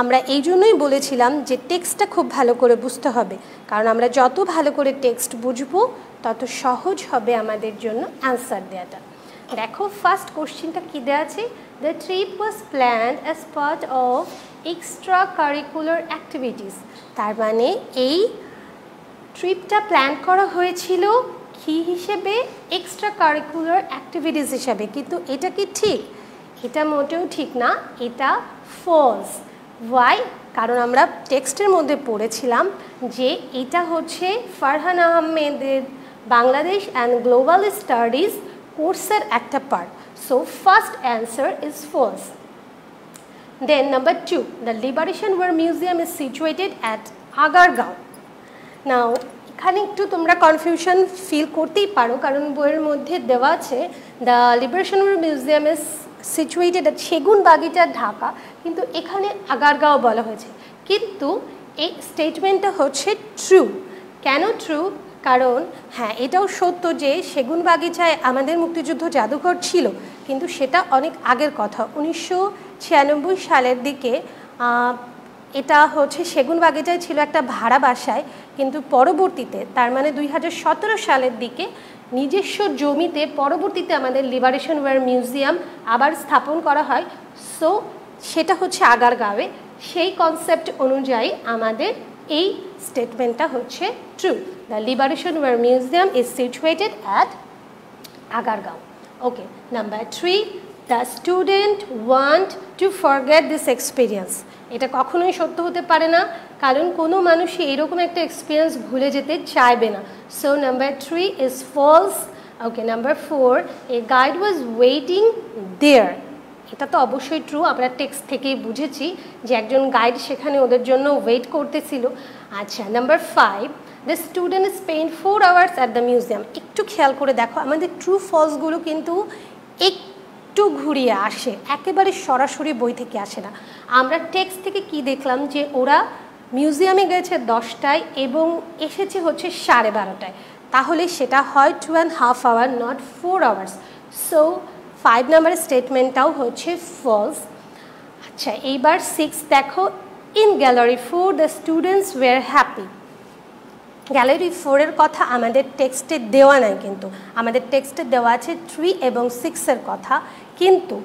আমরা এই জন্যই বলেছিলাম যে টেক্সটটা খুব ভালো করে বুঝতে হবে, কারণ আমরা যত ভালো করে টেক্সট বুঝবো তত সহজ হবে আমাদের জন্য অ্যান্সার দেওয়াটা। দেখো ফার্স্ট কোশ্চেনটা কী দেওয়া আছে, the trip was planned as part of extra curricular activities. তার মানে এই ট্রিপটা প্ল্যান করা হয়েছিল কী হিসেবে, এক্সট্রা কারিকুলার অ্যাক্টিভিটিস হিসাবে। কিন্তু এটা কি ঠিক? এটা মোটেও ঠিক না, এটা ফলস। ওয়াই? কারণ আমরা টেক্সটের মধ্যে পড়েছিলাম যে এটা হচ্ছে ফারহান আহমেদের বাংলাদেশ অ্যান্ড গ্লোবাল স্টাডিজ কোর্সের একটা part. So first answer is false. Then number 2, the liberation war museum is situated at Agargaon. Now এখানে একটু তোমরা কনফিউশন ফিল করতেই পারো, কারণ বইয়ের মধ্যে দেওয়া আছে the liberation war museum is situated at Segunbagicha, Dhaka, কিন্তু এখানে আগারগাঁও বলা হয়েছে। কিন্তু এই স্টেটমেন্টটা হচ্ছে ট্রু। কেন ট্রু? কারণ হ্যাঁ, এটাও সত্য যে সেগুনবাগিচায় আমাদের মুক্তিযুদ্ধ জাদুঘর ছিল, কিন্তু সেটা অনেক আগের কথা। 1996 সালের দিকে এটা হচ্ছে সেগুনবাগিচায় ছিল একটা ভাড়া বাসায়, কিন্তু পরবর্তীতে তার মানে 2017 সালের দিকে নিজস্ব জমিতে পরবর্তীতে আমাদের লিবারেশন ওয়ার মিউজিয়াম আবার স্থাপন করা হয়। সো সেটা হচ্ছে আগারগাঁওয়ে। সেই কনসেপ্ট অনুযায়ী আমাদের এই স্টেটমেন্টটা হচ্ছে true. The liberation war museum is situated at Agargaon. Okay, number 3, the student want to forget this experience. এটা কখনোই সত্য হতে পারে না, কারণ কোনো মানুষই এরকম একটা এক্সপিরিয়েন্স ভুলে যেতে চাইবে না। So number 3 is false. Okay, number 4, a guide was waiting there. এটা তো অবশ্যই ট্রু, আমরা টেক্সট থেকেই বুঝেছি যে একজন গাইড সেখানে ওদের জন্য ওয়েট করতেছিল। আচ্ছা, number 5, the student spend 4 hours at the museum. একটু খেয়াল করে দেখো, আমাদের ট্রু ফলসগুলো কিন্তু একটু ঘুরিয়ে আসে, একেবারে সরাসরি বই থেকে আসে না। আমরা টেক্সট থেকে কি দেখলাম যে ওরা মিউজিয়ামে গেছে 10টায় এবং এসেছে হচ্ছে 12:30টায়, তাহলে সেটা হয় 2.5 আওয়ার, নট 4 আওয়ার্স। সো 5 নাম্বারের স্টেটমেন্টটাও হচ্ছে ফলস। আচ্ছা, এইবার 6 দেখো, in gallery 4 the students were happy. Gallery 4-এর কথা আমাদের টেক্সটে দেওয়া নাই, কিন্তু আমাদের টেক্সটে দেওয়া আছে 3 এবং 6-এর কথা। কিন্তু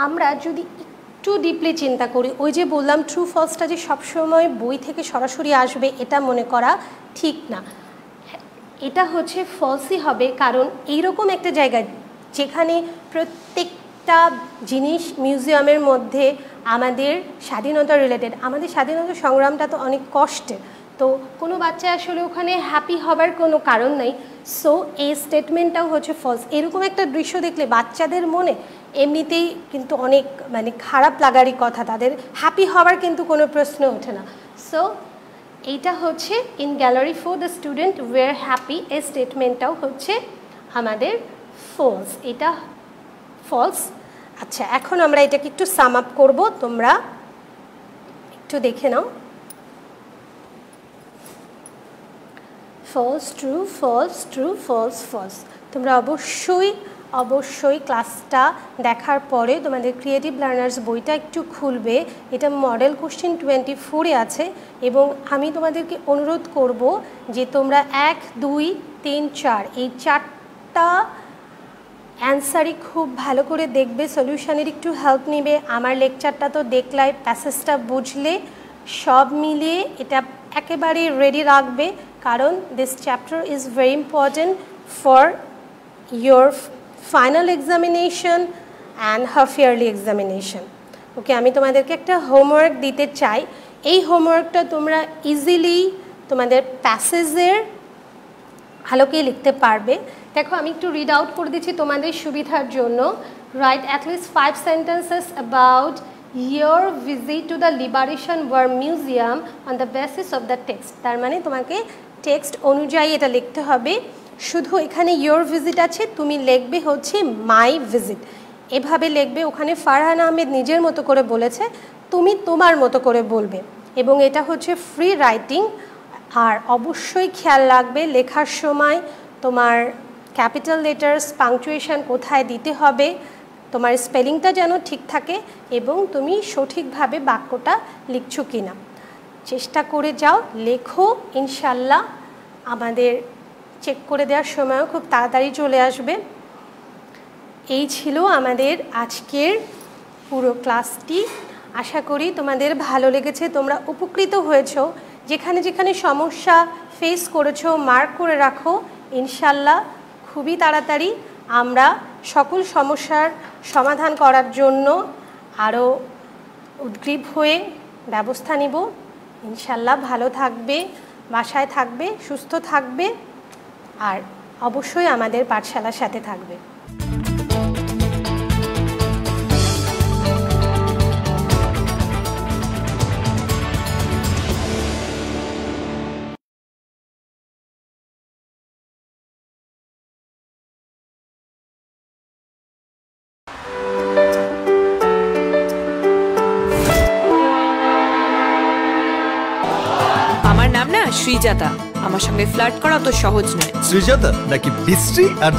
আমরা যদি একটু ডিপলি চিন্তা করি, ওই যে বললাম ট্রু ফলসটা যে সবসময় বই থেকে সরাসরি আসবে এটা মনে করা ঠিক না, এটা হচ্ছে ফলসই হবে। কারণ এইরকম একটা জায়গায় যেখানে প্রত্যেকটা জিনিস মিউজিয়ামের মধ্যে আমাদের স্বাধীনতা রিলেটেড, আমাদের স্বাধীনতা সংগ্রামটা তো অনেক কষ্টের, তো কোনো বাচ্চা আসলে ওখানে হ্যাপি হবার কোনো কারণ নেই। সো এই স্টেটমেন্টটাও হচ্ছে ফলস। এরকম একটা দৃশ্য দেখলে বাচ্চাদের মনে এমনিতেই কিন্তু অনেক মানে খারাপ লাগারই কথা, তাদের হ্যাপি হবার কিন্তু কোনো প্রশ্ন ওঠে না। সো এইটা হচ্ছে in gallery 4 the student were happy, এই স্টেটমেন্টটাও হচ্ছে আমাদের ফলস, এটা ফলস। আচ্ছা, এখন আমরা এটাকে একটু সাম আপ করব, তোমরা একটু দেখে নাও। False, true, false, true, false, false. তোমরা অবশ্যই ক্লাসটা দেখার পরে তোমাদের ক্রিয়েটিভ লার্নার্স বইটা একটু খুলবে, এটা মডেল কোশ্চেন 24-এ আছে, এবং আমি তোমাদেরকে অনুরোধ করব যে তোমরা 1, 2, 3, 4 এই 4টা অ্যান্সারই খুব ভালো করে দেখবে, সলিউশনের একটু হেল্প নিবে। আমার লেকচারটা তো দেখলাই, প্যাসেজটা বুঝলে সব মিলিয়ে এটা একেবারে রেডি রাখবে, কারণ this chapter is very important for your final examination and half yearly examination. Okay, আমি তোমাদেরকে একটা হোমওয়ার্ক দিতে চাই। এই হোমওয়ার্কটা তোমরা ইজিলি তোমাদের প্যাসেজের আলোকে লিখতে পারবে। দেখো, আমি একটু রিড আউট করে দিচ্ছি তোমাদের সুবিধার জন্য। Right at least 5 sentences about your visit to the Liberation War Museum on the basis of the text। তার মানে তোমাকে টেক্সট অনুযায়ী এটা লিখতে হবে। শুধু এখানে your visit আছে, তুমি লিখবে হচ্ছে my visit, এভাবে লিখবে। ওখানে ফারহান আহমেদ নিজের মতো করে বলেছে, তুমি তোমার মতো করে বলবে, এবং এটা হচ্ছে ফ্রি রাইটিং। আর অবশ্যই খেয়াল রাখবে লেখার সময় তোমার ক্যাপিটাল লেটার্স পাংচুয়েশন কোথায় দিতে হবে, তোমার স্পেলিংটা যেন ঠিক থাকে, এবং তুমি সঠিকভাবে বাক্যটা লিখছো কি না চেষ্টা করে যাও, লেখো। ইনশাল্লাহ আমাদের চেক করে দেওয়ার সময়ও খুব তাড়াতাড়ি চলে আসবে। এই ছিল আমাদের আজকের পুরো ক্লাসটি। আশা করি তোমাদের ভালো লেগেছে, তোমরা উপকৃত হয়েছো। যেখানে যেখানে সমস্যা ফেস করেছো মার্ক করে রাখো। ইনশাল্লাহ খুবই তাড়াতাড়ি আমরা সকল সমস্যার সমাধান করার জন্য আরও উদ্গ্রীব হয়ে ব্যবস্থা নিব। ইনশাল্লাহ ভালো থাকবে, বাসায় থাকবে, সুস্থ থাকবে, আর অবশ্যই আমাদের পাঠশালার সাথে থাকবে। শ্রীজাতা, আমার সঙ্গে ফ্লার্ট করা তো সহজ নয়। শ্রীজাতা নাকি বিশ্রী আর